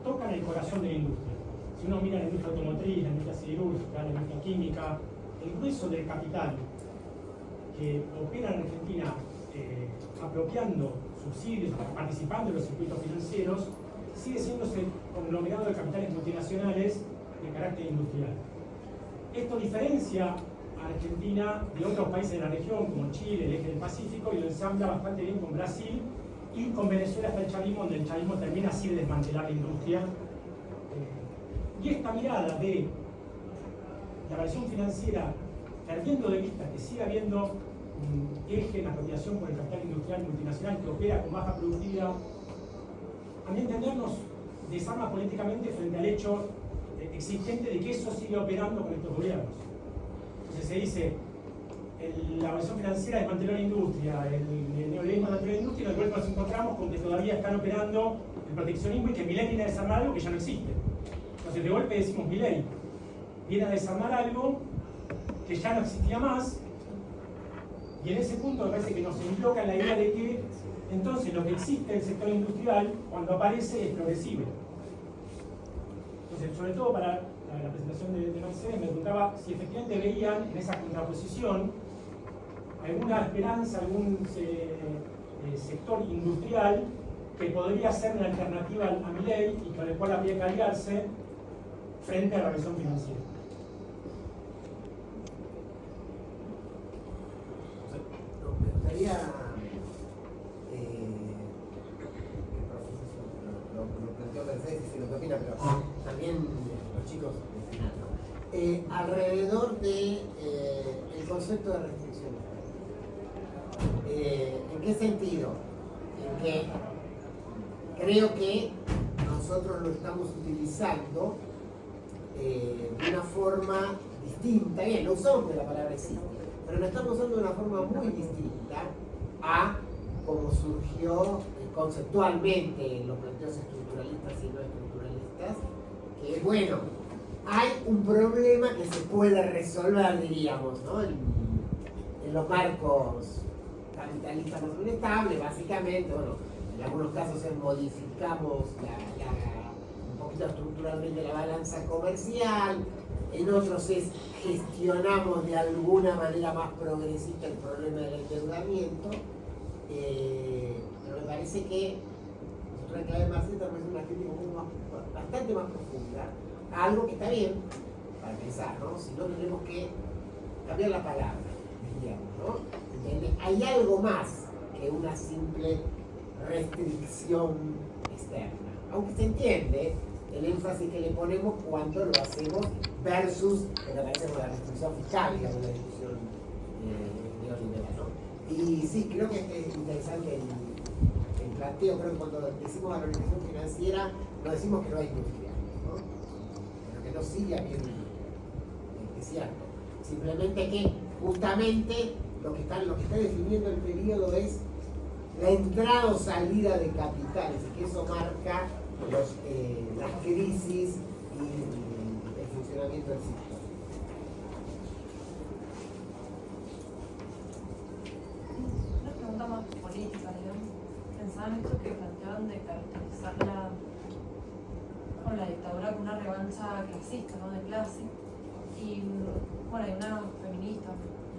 tocan el corazón de la industria. Si uno mira la industria automotriz, la industria siderúrgica, la industria química, el grueso del capital que opera en Argentina apropiando subsidios, participando en los circuitos financieros, sigue siendo ese conglomerado de capitales multinacionales de carácter industrial. Esto diferencia a Argentina de otros países de la región, como Chile, el eje del Pacífico, y lo ensambla bastante bien con Brasil y con Venezuela hasta el chavismo, donde el chavismo termina así de desmantelar la industria. Y esta mirada de la variación financiera, perdiendo de vista que sigue habiendo un eje en la apropiación por el capital industrial multinacional que opera con baja productividad, a mi entender nos desarma políticamente frente al hecho existente de que eso sigue operando con estos gobiernos. Entonces se dice, la variación financiera desmanteló la industria, el neoliberalismo desmanteló la industria, y en el cual nos encontramos con que todavía están operando el proteccionismo y que Milei viene a desarmar algo que ya no existe. Entonces de golpe decimos, Milei viene a desarmar algo que ya no existía más, y en ese punto me parece que nos embloca la idea de que entonces lo que existe en el sector industrial, cuando aparece, es progresivo. Entonces, sobre todo para la presentación de Mercedes, me preguntaba si efectivamente veían en esa contraposición alguna esperanza, algún sector industrial que podría ser una alternativa a Milei y con el cual habría que aliarse frente a la revisión financiera. Me gustaría lo planteó Mercedes y si lo que opina, pero también los chicos alrededor de el concepto de restricción. ¿En qué sentido? En que creo que nosotros lo estamos utilizando de una forma distinta. Bien, lo usamos porque la palabra existe, pero lo estamos usando de una forma muy distinta a como surgió conceptualmente en los planteos estructuralistas y no estructuralistas, que bueno, hay un problema que se puede resolver, diríamos, ¿no? en los marcos capitalistas más inestables, básicamente, bueno, en algunos casos modificamos un poquito estructuralmente la balanza comercial, en otros gestionamos de alguna manera más progresista el problema del endeudamiento, pero me parece que nosotros en clave marxista tenemos una crítica bastante más profunda a algo que está bien para pensar, ¿no? Si no tenemos que cambiar la palabra, diríamos, ¿no? ¿Entiendes? Hay algo más que una simple restricción externa, aunque se entiende el énfasis que le ponemos cuando lo hacemos versus lo que aparece con la restricción fiscal, digamos, la discusión neoliberal, ¿no? Y sí, creo que es interesante el planteo. Creo que cuando decimos valorización financiera, no decimos que no hay industria, ¿no? Pero que no sigue habiendo industria, es cierto. Simplemente que justamente lo que está definiendo el periodo es la entrada o salida de capitales, y que eso marca las crisis y el funcionamiento del sistema. Una pregunta más política, digamos. Pensaba en esto que planteaban de caracterizar la dictadura como una revancha clasista, ¿no? De clase. Y bueno, hay una feminista,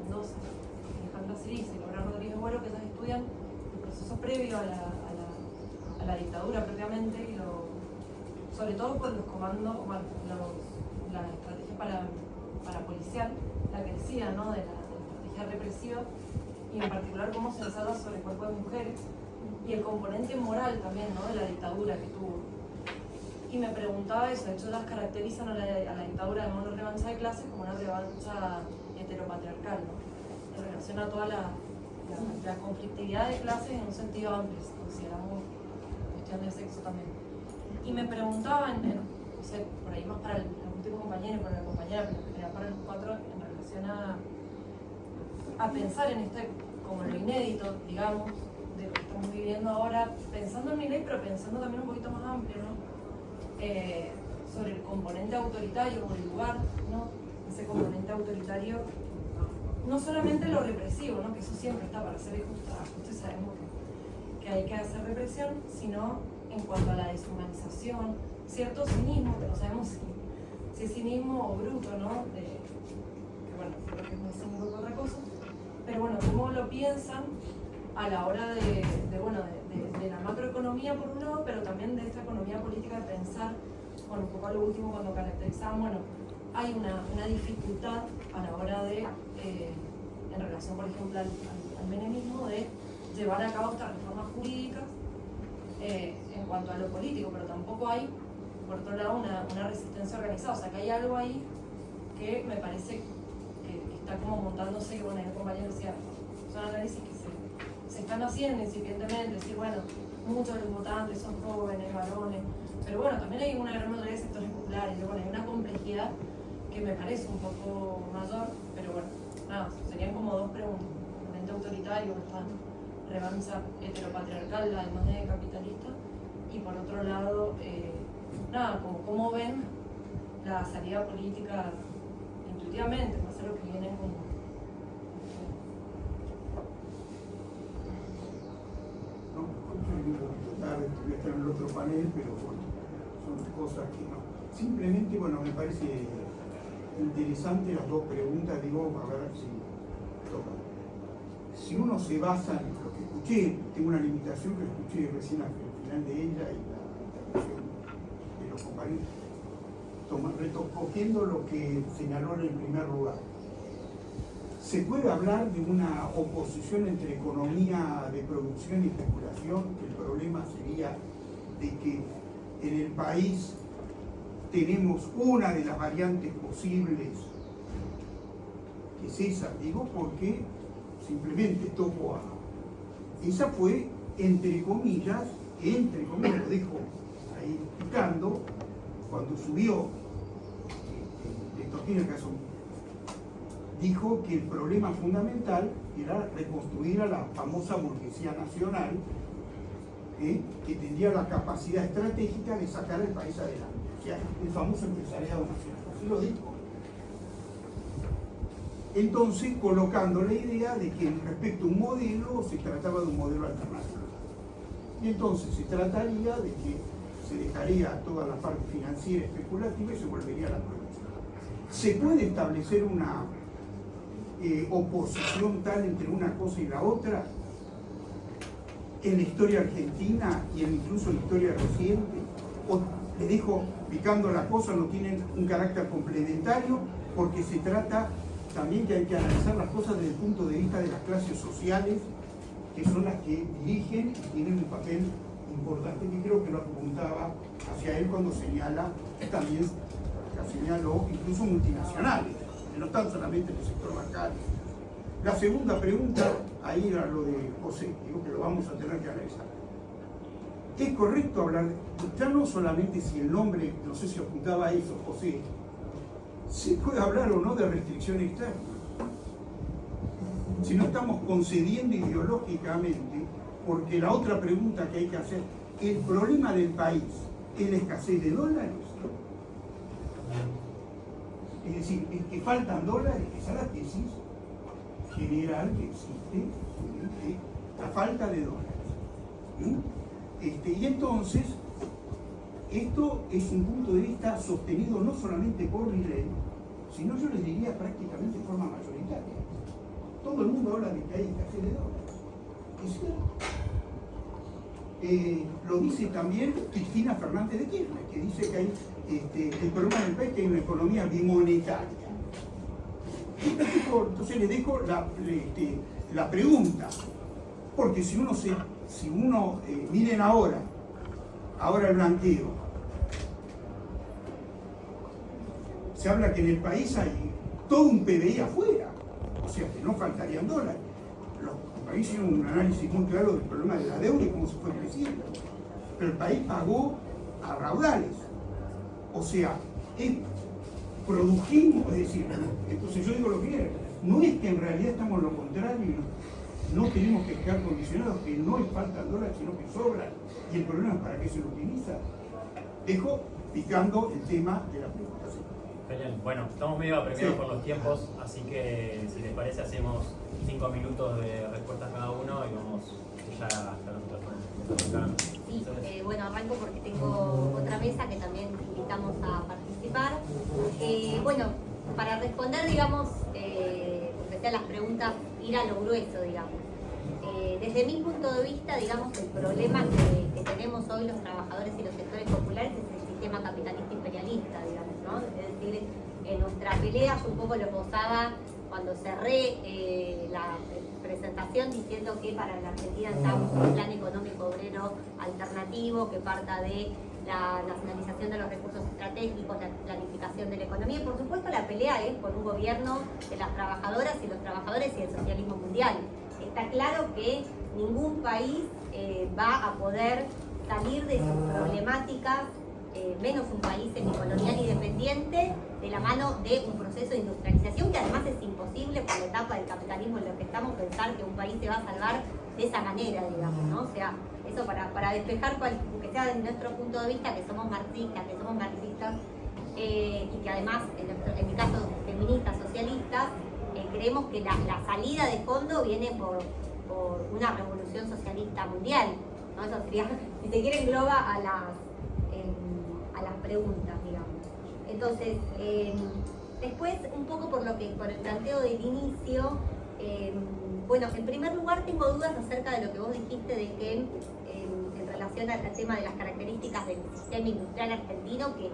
Mendoza, Alejandra Ciriza y Laura Rodríguez Bueno, que ellas estudian el proceso previo a la dictadura propiamente, y sobre todo por los comandos, bueno, la estrategia para policial, la que decía, ¿no? de la estrategia represiva, y en particular cómo se ensala sobre el cuerpo de mujeres, y el componente moral también, ¿no? De la dictadura que tuvo. Y me preguntaba eso, de hecho ellas caracterizan a la dictadura de una revancha de clases como una revancha heteropatriarcal, ¿no? En relación a toda la conflictividad de clases en un sentido amplio, si consideramos cuestión de sexo también. Y me preguntaba, no sé, por ahí más para el último compañero y para la compañera, pero en general para los cuatro, en relación a pensar en como lo inédito, digamos, de lo que estamos viviendo ahora, pensando en mi ley, pero pensando también un poquito más amplio, ¿no? Sobre el componente autoritario como el lugar, ¿no? Ese componente autoritario, no solamente lo represivo, ¿no? Que eso siempre está para ser justo, sabemos que hay que hacer represión, sino en cuanto a la deshumanización, cierto cinismo, que no sabemos si es cinismo o bruto, ¿no? Que bueno, creo que es muy cínico que otra cosa, pero bueno, cómo lo piensan a la hora de la macroeconomía por un lado, pero también de esta economía política, de pensar, bueno, un poco a lo último cuando caracterizaban, bueno, hay una dificultad a la hora de, en relación por ejemplo al menemismo, de llevar a cabo estas reformas jurídicas en cuanto a lo político, pero tampoco hay, por otro lado, una resistencia organizada, o sea que hay algo ahí que me parece que está como montándose, que bueno, el compañero decía, son análisis que se están haciendo incipientemente, decir, bueno, muchos de los votantes son jóvenes, varones, pero bueno, también hay una gran mayoría de sectores populares, y bueno, hay una complejidad que me parece un poco mayor, pero bueno, nada, serían como dos preguntas, el ente autoritario, esta revancha heteropatriarcal, además de capitalista, y por otro lado, nada, como cómo ven la salida política intuitivamente, más a lo que vienen como... Un poquito tarde, voy a estar en el otro panel, pero bueno, son cosas que no. Simplemente, bueno, me parece interesante las dos preguntas, digo, a ver si toca. Si uno se basa en lo que escuché, tengo una limitación que escuché recién al final de ella y la intervención de los compañeros, recogiendo lo que señaló en el primer lugar. ¿Se puede hablar de una oposición entre economía de producción y especulación? El problema sería de que en el país tenemos una de las variantes posibles, que es esa, digo, porque simplemente toco a... Esa fue, entre comillas, lo dejo ahí explicando, cuando subió, esto tiene el caso, dijo que el problema fundamental era reconstruir a la famosa burguesía nacional, que tendría la capacidad estratégica de sacar el país adelante. O sea, el famoso empresariado nacional. Así lo dijo. Entonces, colocando la idea de que respecto a un modelo, se trataba de un modelo alternativo. Y entonces se trataría de que se dejaría toda la parte financiera especulativa y se volvería a la producción. ¿Se puede establecer una oposición tal entre una cosa y la otra en la historia argentina y incluso en la historia reciente? O le dejo picando la cosa, no tienen un carácter complementario, porque se trata también que hay que analizar las cosas desde el punto de vista de las clases sociales, que son las que dirigen y tienen un papel importante que creo que lo apuntaba hacia él cuando señala, también señaló incluso multinacionales, que no están solamente en el sector bancario. La segunda pregunta, ahí era lo de José, digo que lo vamos a tener que analizar. ¿Es correcto hablar, ya no solamente si el nombre, no sé si apuntaba a eso, José, se puede hablar o no de restricción externa? Si no estamos concediendo ideológicamente, porque la otra pregunta que hay que hacer, ¿el problema del país es la escasez de dólares? Es decir, es que faltan dólares, esa es la tesis general que existe, la falta de dólares. Y entonces, esto es un punto de vista sostenido no solamente por Milei, sino yo les diría prácticamente de forma mayoritaria. Todo el mundo habla de que hay escasez de dólares. Es cierto. Lo dice también Cristina Fernández de Kirchner, que dice que hay el problema del país, que hay una economía bimonetaria. Entonces le dejo la pregunta, porque si uno miren ahora el blanqueo, se habla que en el país hay todo un PBI afuera, o sea que no faltarían dólares. El país hizo un análisis muy claro del problema de la deuda y cómo se fue creciendo, pero el país pagó a raudales, o sea, produjimos, es decir, entonces yo digo lo que es, no es que en realidad estamos lo contrario, no tenemos que quedar condicionados, que no hay falta de dólares, sino que sobran, y el problema es para qué se lo utiliza. Dejo picando el tema de la preguntación. Genial. Bueno, estamos medio apremiados por los tiempos, así que si les parece hacemos 5 minutos de respuestas cada uno y vamos ya hasta nosotros. Sí, bueno, arranco porque tengo otra mesa que también invitamos a participar. Bueno, para responder, digamos, porque sean las preguntas, ir a lo grueso, digamos. Desde mi punto de vista, digamos, el problema que tenemos hoy los trabajadores y los sectores populares es el sistema capitalista imperialista, digamos, ¿no? Es decir, nuestra pelea, yo un poco lo posaba cuando cerré la presentación diciendo que para la Argentina necesitamos un plan económico obrero alternativo que parta de la nacionalización de los recursos estratégicos, la planificación de la economía, y por supuesto la pelea es por un gobierno de las trabajadoras y los trabajadores y el socialismo mundial. Está claro que ningún país va a poder salir de sus problemáticas, menos un país semicolonial independiente, de la mano de un proceso de industrialización que además es imposible por la etapa del capitalismo en la que estamos, pensar que un país se va a salvar de esa manera, digamos, ¿no? O sea, eso para despejar, que sea desde nuestro punto de vista, que somos marxistas, y que además, en mi caso, feministas, socialistas, creemos que la salida de fondo viene por una revolución socialista mundial, ¿no? Eso sería, si se quiere, engloba a las preguntas, digamos. Entonces, después, un poco por el planteo del inicio, bueno, en primer lugar tengo dudas acerca de lo que vos dijiste de que en relación al tema de las características del sistema industrial argentino, que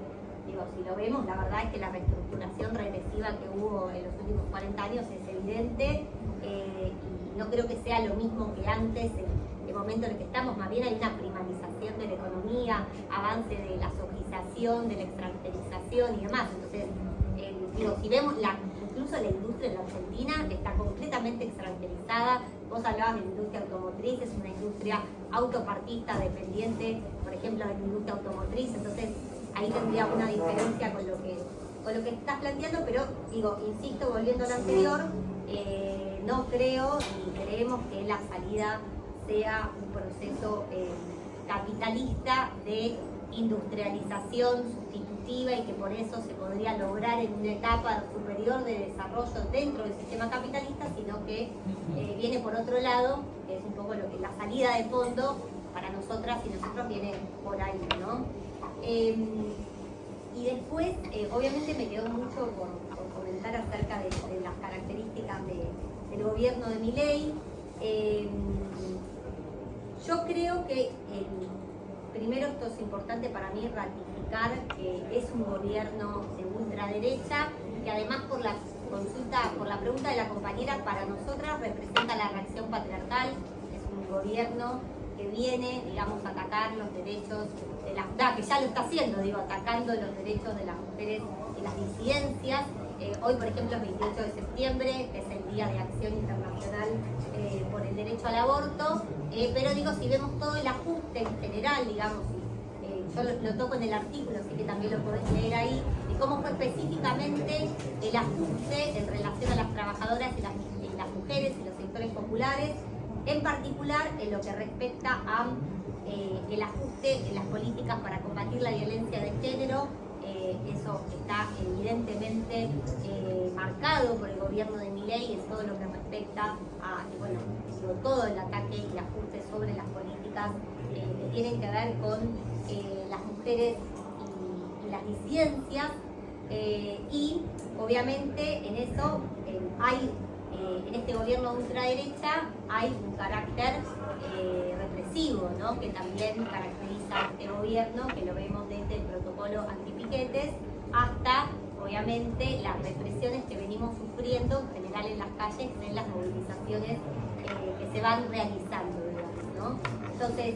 digo, si lo vemos, la verdad es que la reestructuración regresiva que hubo en los últimos 40 años es evidente, y no creo que sea lo mismo que antes, en el momento en el que estamos. Más bien hay una primarización de la economía, avance de la sofisticación, de la extranjerización y demás. Entonces, digo, si vemos incluso la industria en la Argentina está completamente extranjerizada. Vos hablabas de la industria automotriz, es una industria autopartista dependiente, por ejemplo, de la industria automotriz. Entonces, ahí tendría una diferencia con lo que estás planteando, pero digo, insisto, volviendo a lo anterior, no creo ni creemos que la salida sea un proceso capitalista de industrialización sustitutiva y que por eso se podría lograr en una etapa superior de desarrollo dentro del sistema capitalista, sino que viene por otro lado, que es un poco lo que la salida de fondo para nosotras y nosotros viene por ahí, ¿no? Y después, obviamente me quedó mucho por comentar acerca de las características del gobierno de Milei. Yo creo que primero esto es importante para mí ratificar que es un gobierno de ultraderecha, que además por la pregunta de la compañera, para nosotras representa la reacción patriarcal. Es un gobierno que viene, digamos, a atacar los derechos de las, que ya lo está haciendo, digo, atacando los derechos de las mujeres y las disidencias. Hoy, por ejemplo, es 28 de septiembre, que es el Día de Acción Internacional por el Derecho al Aborto, pero digo, si vemos todo el ajuste en general, digamos, yo lo toco en el artículo, así que también lo podés leer ahí, de cómo fue específicamente el ajuste en relación a las trabajadoras y las mujeres y los sectores populares, en particular en lo que respecta a el ajuste en las políticas para combatir la violencia de género. Eso está evidentemente marcado por el gobierno de Milei en todo lo que respecta a, bueno, todo el ataque y ajuste sobre las políticas que tienen que ver con las mujeres y las disidencias, y obviamente en eso hay, en este gobierno de ultraderecha hay un carácter represivo, ¿no?, que también caracteriza a este gobierno, que lo vemos desde el protocolo antipiquetes hasta obviamente las represiones que venimos sufriendo en general en las calles, en las movilizaciones que se van realizando, digamos, ¿no? Entonces,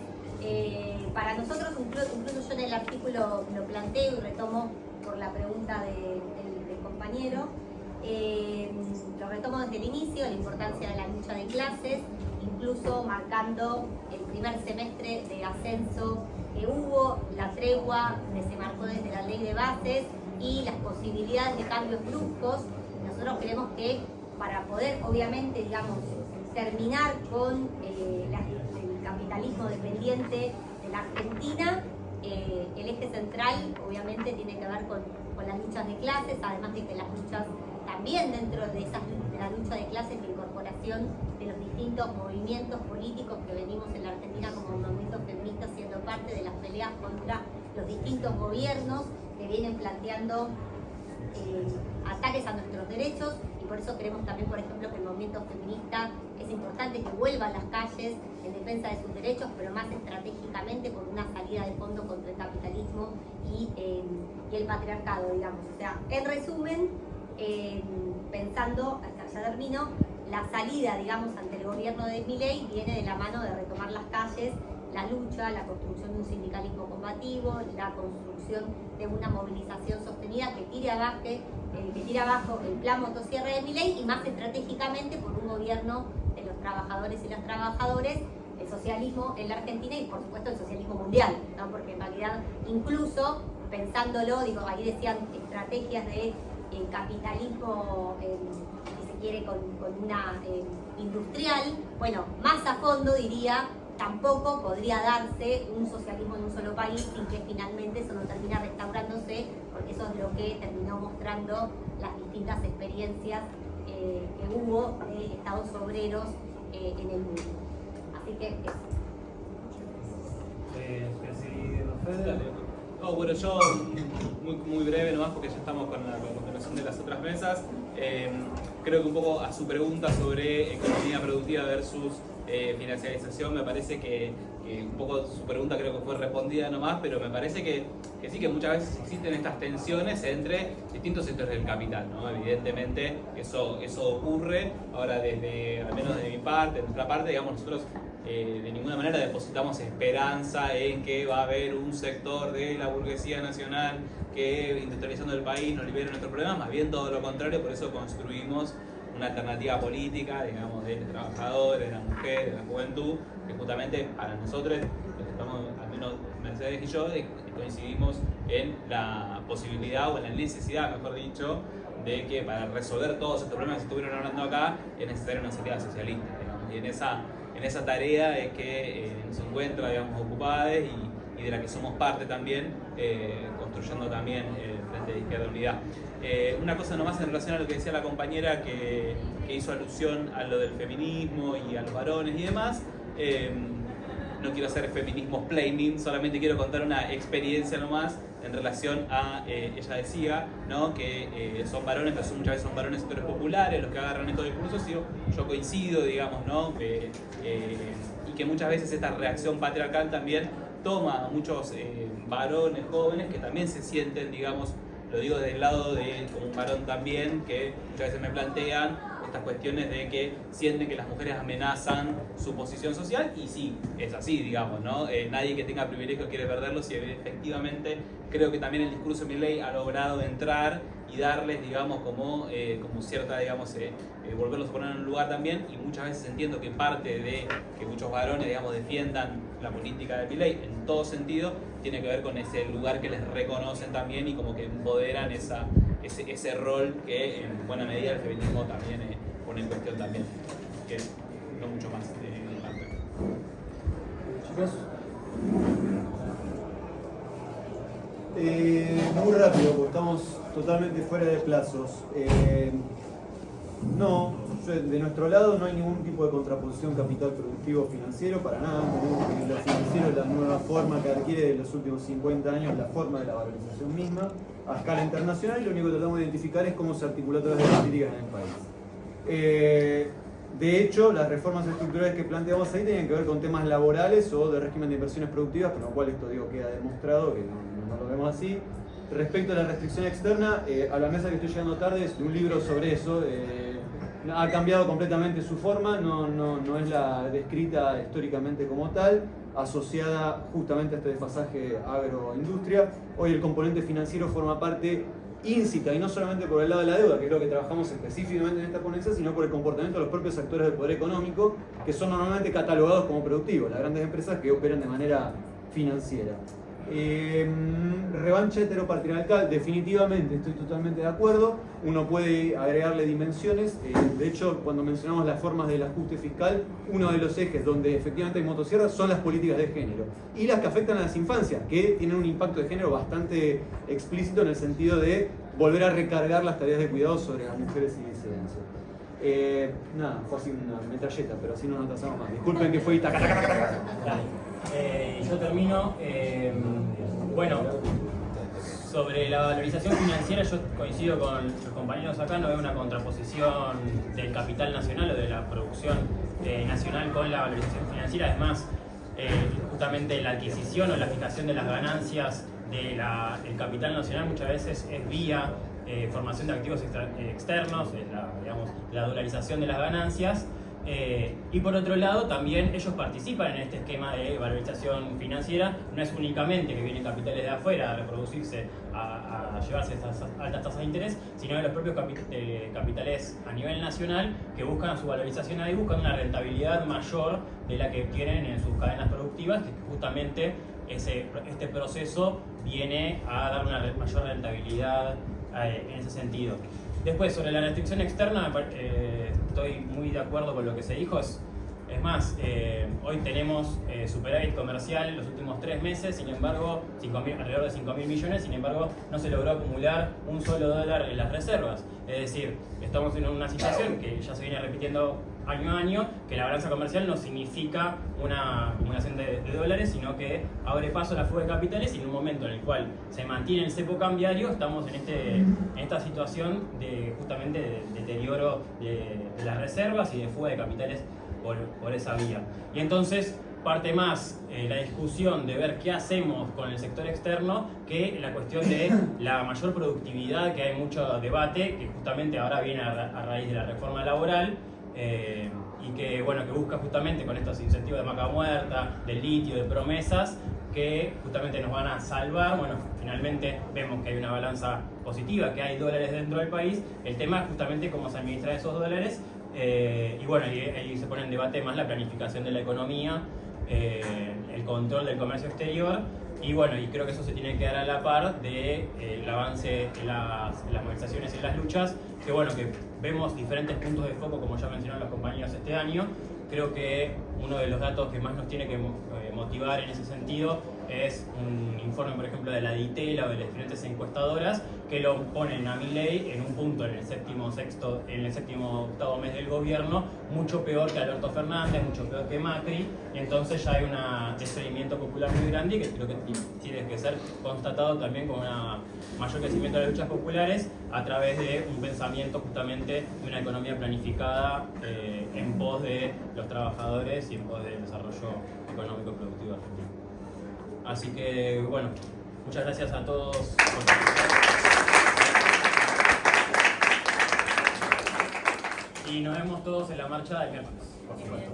para nosotros, incluso yo en el artículo lo planteo y retomo por la pregunta del compañero, lo retomo desde el inicio, la importancia de la lucha de clases, incluso marcando el primer semestre de ascenso que hubo, la tregua que se marcó desde la ley de bases y las posibilidades de cambios bruscos. Nosotros creemos que para poder, obviamente, digamos, terminar con el capitalismo dependiente de la Argentina, el eje central obviamente tiene que ver con las luchas de clases, además de que las luchas también dentro de la lucha de clases, la incorporación de los distintos movimientos políticos que venimos en la Argentina como movimientos feministas siendo parte de las peleas contra los distintos gobiernos que vienen planteando ataques a nuestros derechos, y por eso creemos también, por ejemplo, que el movimiento feminista es importante que vuelva a las calles en defensa de sus derechos, pero más estratégicamente con una salida de fondo contra el capitalismo y el patriarcado, digamos. O sea, en resumen, pensando, hasta ya termino, la salida, digamos, ante el gobierno de Milei viene de la mano de retomar las calles, la lucha, la construcción de un sindicalismo combativo, la construcción de una movilización sostenida que tire abajo el plan motosierra de Milei, y más estratégicamente por un gobierno de los trabajadores y las trabajadoras, el socialismo en la Argentina y por supuesto el socialismo mundial, ¿no? Porque en realidad, incluso pensándolo, digo, ahí decían estrategias de capitalismo, si se quiere, con una industrial, bueno, más a fondo diría, tampoco podría darse un socialismo en un solo país sin que finalmente eso no termina restaurándose, porque eso es lo que terminó mostrando las distintas experiencias que hubo de estados obreros en el mundo. Así que eso. No, bueno, yo muy breve nomás porque ya estamos con la continuación de las otras mesas. Creo que un poco a su pregunta sobre economía productiva versus financiarización, me parece que un poco su pregunta creo que fue respondida nomás, pero me parece que sí, que muchas veces existen estas tensiones entre distintos sectores del capital, ¿no? Evidentemente eso ocurre. Ahora, desde, al menos de mi parte, de nuestra parte, digamos, nosotros de ninguna manera depositamos esperanza en que va a haber un sector de la burguesía nacional que, industrializando el país, nos libere nuestros problemas, más bien todo lo contrario. Por eso construimos una alternativa política, digamos, de los trabajadores, de la mujer, de la juventud, que justamente para nosotros, estamos, al menos Mercedes y yo, coincidimos en la posibilidad o en la necesidad, mejor dicho, de que para resolver todos estos problemas que estuvieron hablando acá es necesaria una sociedad socialista, digamos, y en esa tarea es que nos encuentra, digamos, ocupadas y de la que somos parte también, construyendo también el Frente de Izquierda Unidad. Una cosa nomás en relación a lo que decía la compañera que hizo alusión a lo del feminismo y a los varones y demás. No quiero hacer feminismo planning, solamente quiero contar una experiencia nomás en relación a, ella decía, ¿no?, que son varones, pero muchas veces son varones sectores populares los que agarran estos discursos, y yo coincido, digamos, ¿no?, y que muchas veces esta reacción patriarcal también toma a muchos varones jóvenes que también se sienten, digamos, lo digo desde el lado de como un varón también, que muchas veces me plantean estas cuestiones de que sienten que las mujeres amenazan su posición social, y sí, es así, digamos, ¿no? Nadie que tenga privilegios quiere perderlos, y efectivamente creo que también el discurso de Milei ha logrado entrar y darles, digamos, como cierta, digamos, volverlos a poner en un lugar también, y muchas veces entiendo que parte de que muchos varones, digamos, defiendan la política de Milei en todo sentido, tiene que ver con ese lugar que les reconocen también y como que empoderan ese rol que en buena medida el feminismo también pone en cuestión también, que no mucho más de mi parte. Chicos. Muy rápido, porque estamos totalmente fuera de plazos. De nuestro lado no hay ningún tipo de contraposición capital productivo financiero, para nada. Tenemos que lo financiero es la nueva forma que adquiere de los últimos 50 años, la forma de la valorización misma a escala internacional, y lo único que tratamos de identificar es cómo se articulan todas las políticas en el país. De hecho, las reformas estructurales que planteamos ahí tenían que ver con temas laborales o de régimen de inversiones productivas, con lo cual esto queda demostrado que no lo vemos así. Respecto a la restricción externa, a la mesa que estoy llegando tarde es de un libro sobre eso. Ha cambiado completamente su forma, no es la descrita históricamente como tal, asociada justamente a este desfasaje agroindustria. Hoy el componente financiero forma parte íncita, y no solamente por el lado de la deuda, que es lo que trabajamos específicamente en esta ponencia, sino por el comportamiento de los propios actores del poder económico, que son normalmente catalogados como productivos, las grandes empresas que operan de manera financiera. Revancha heteropatriarcal, definitivamente estoy totalmente de acuerdo. Uno puede agregarle dimensiones. De hecho, cuando mencionamos las formas del ajuste fiscal, uno de los ejes donde efectivamente hay motosierra son las políticas de género y las que afectan a las infancias, que tienen un impacto de género bastante explícito en el sentido de volver a recargar las tareas de cuidado sobre las mujeres y disidencias. Fue así una metralleta, pero así no nos atrasamos más. Disculpen que fue taca. Yo termino. Bueno, sobre la valorización financiera, yo coincido con los compañeros acá, no veo una contraposición del capital nacional o de la producción nacional con la valorización financiera. Además, justamente la adquisición o la fijación de las ganancias del capital nacional muchas veces es vía formación de activos externos, la dolarización de las ganancias. Y por otro lado, también ellos participan en este esquema de valorización financiera. No es únicamente que vienen capitales de afuera a reproducirse, a llevarse estas altas tasas de interés, sino de los propios capitales a nivel nacional que buscan su valorización ahí, buscan una rentabilidad mayor de la que obtienen en sus cadenas productivas, que justamente este proceso viene a dar una mayor rentabilidad en ese sentido. Después, sobre la restricción externa, estoy muy de acuerdo con lo que se dijo. Es más, hoy tenemos superávit comercial en los últimos 3 meses, sin embargo, alrededor de 5.000 millones, sin embargo, no se logró acumular un solo dólar en las reservas. Es decir, estamos en una situación que ya se viene repitiendo año a año, que la balanza comercial no significa una acumulación de dólares, sino que abre paso a la fuga de capitales, y en un momento en el cual se mantiene el cepo cambiario, estamos en esta situación justamente de deterioro de las reservas y de fuga de capitales por esa vía. Y entonces parte más la discusión de ver qué hacemos con el sector externo que la cuestión de la mayor productividad, que hay mucho debate, que justamente ahora viene a raíz de la reforma laboral, y que busca justamente con estos incentivos de vaca muerta, del litio, de promesas, que justamente nos van a salvar. Bueno, finalmente vemos que hay una balanza positiva, que hay dólares dentro del país. El tema es justamente cómo se administran esos dólares, y ahí se pone en debate más la planificación de la economía, el control del comercio exterior, y creo que eso se tiene que dar a la par del avance en las movilizaciones y en las luchas, que vemos diferentes puntos de foco, como ya mencionaron los compañeros este año. Creo que uno de los datos que más nos tiene que motivar en ese sentido es un informe, por ejemplo, de la DITELA o de las diferentes encuestadoras, que lo ponen a Milei en un punto en el séptimo octavo mes del gobierno, mucho peor que Alberto Fernández, mucho peor que Macri, y entonces ya hay un descreimiento popular muy grande, que creo que tiene que ser constatado también con un mayor crecimiento de las luchas populares a través de un pensamiento justamente de una economía planificada en pos de los trabajadores y en pos del desarrollo económico y productivo argentino. Así que, muchas gracias a todos por participar. Y nos vemos todos en la marcha del miércoles, por supuesto.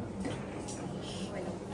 Bueno.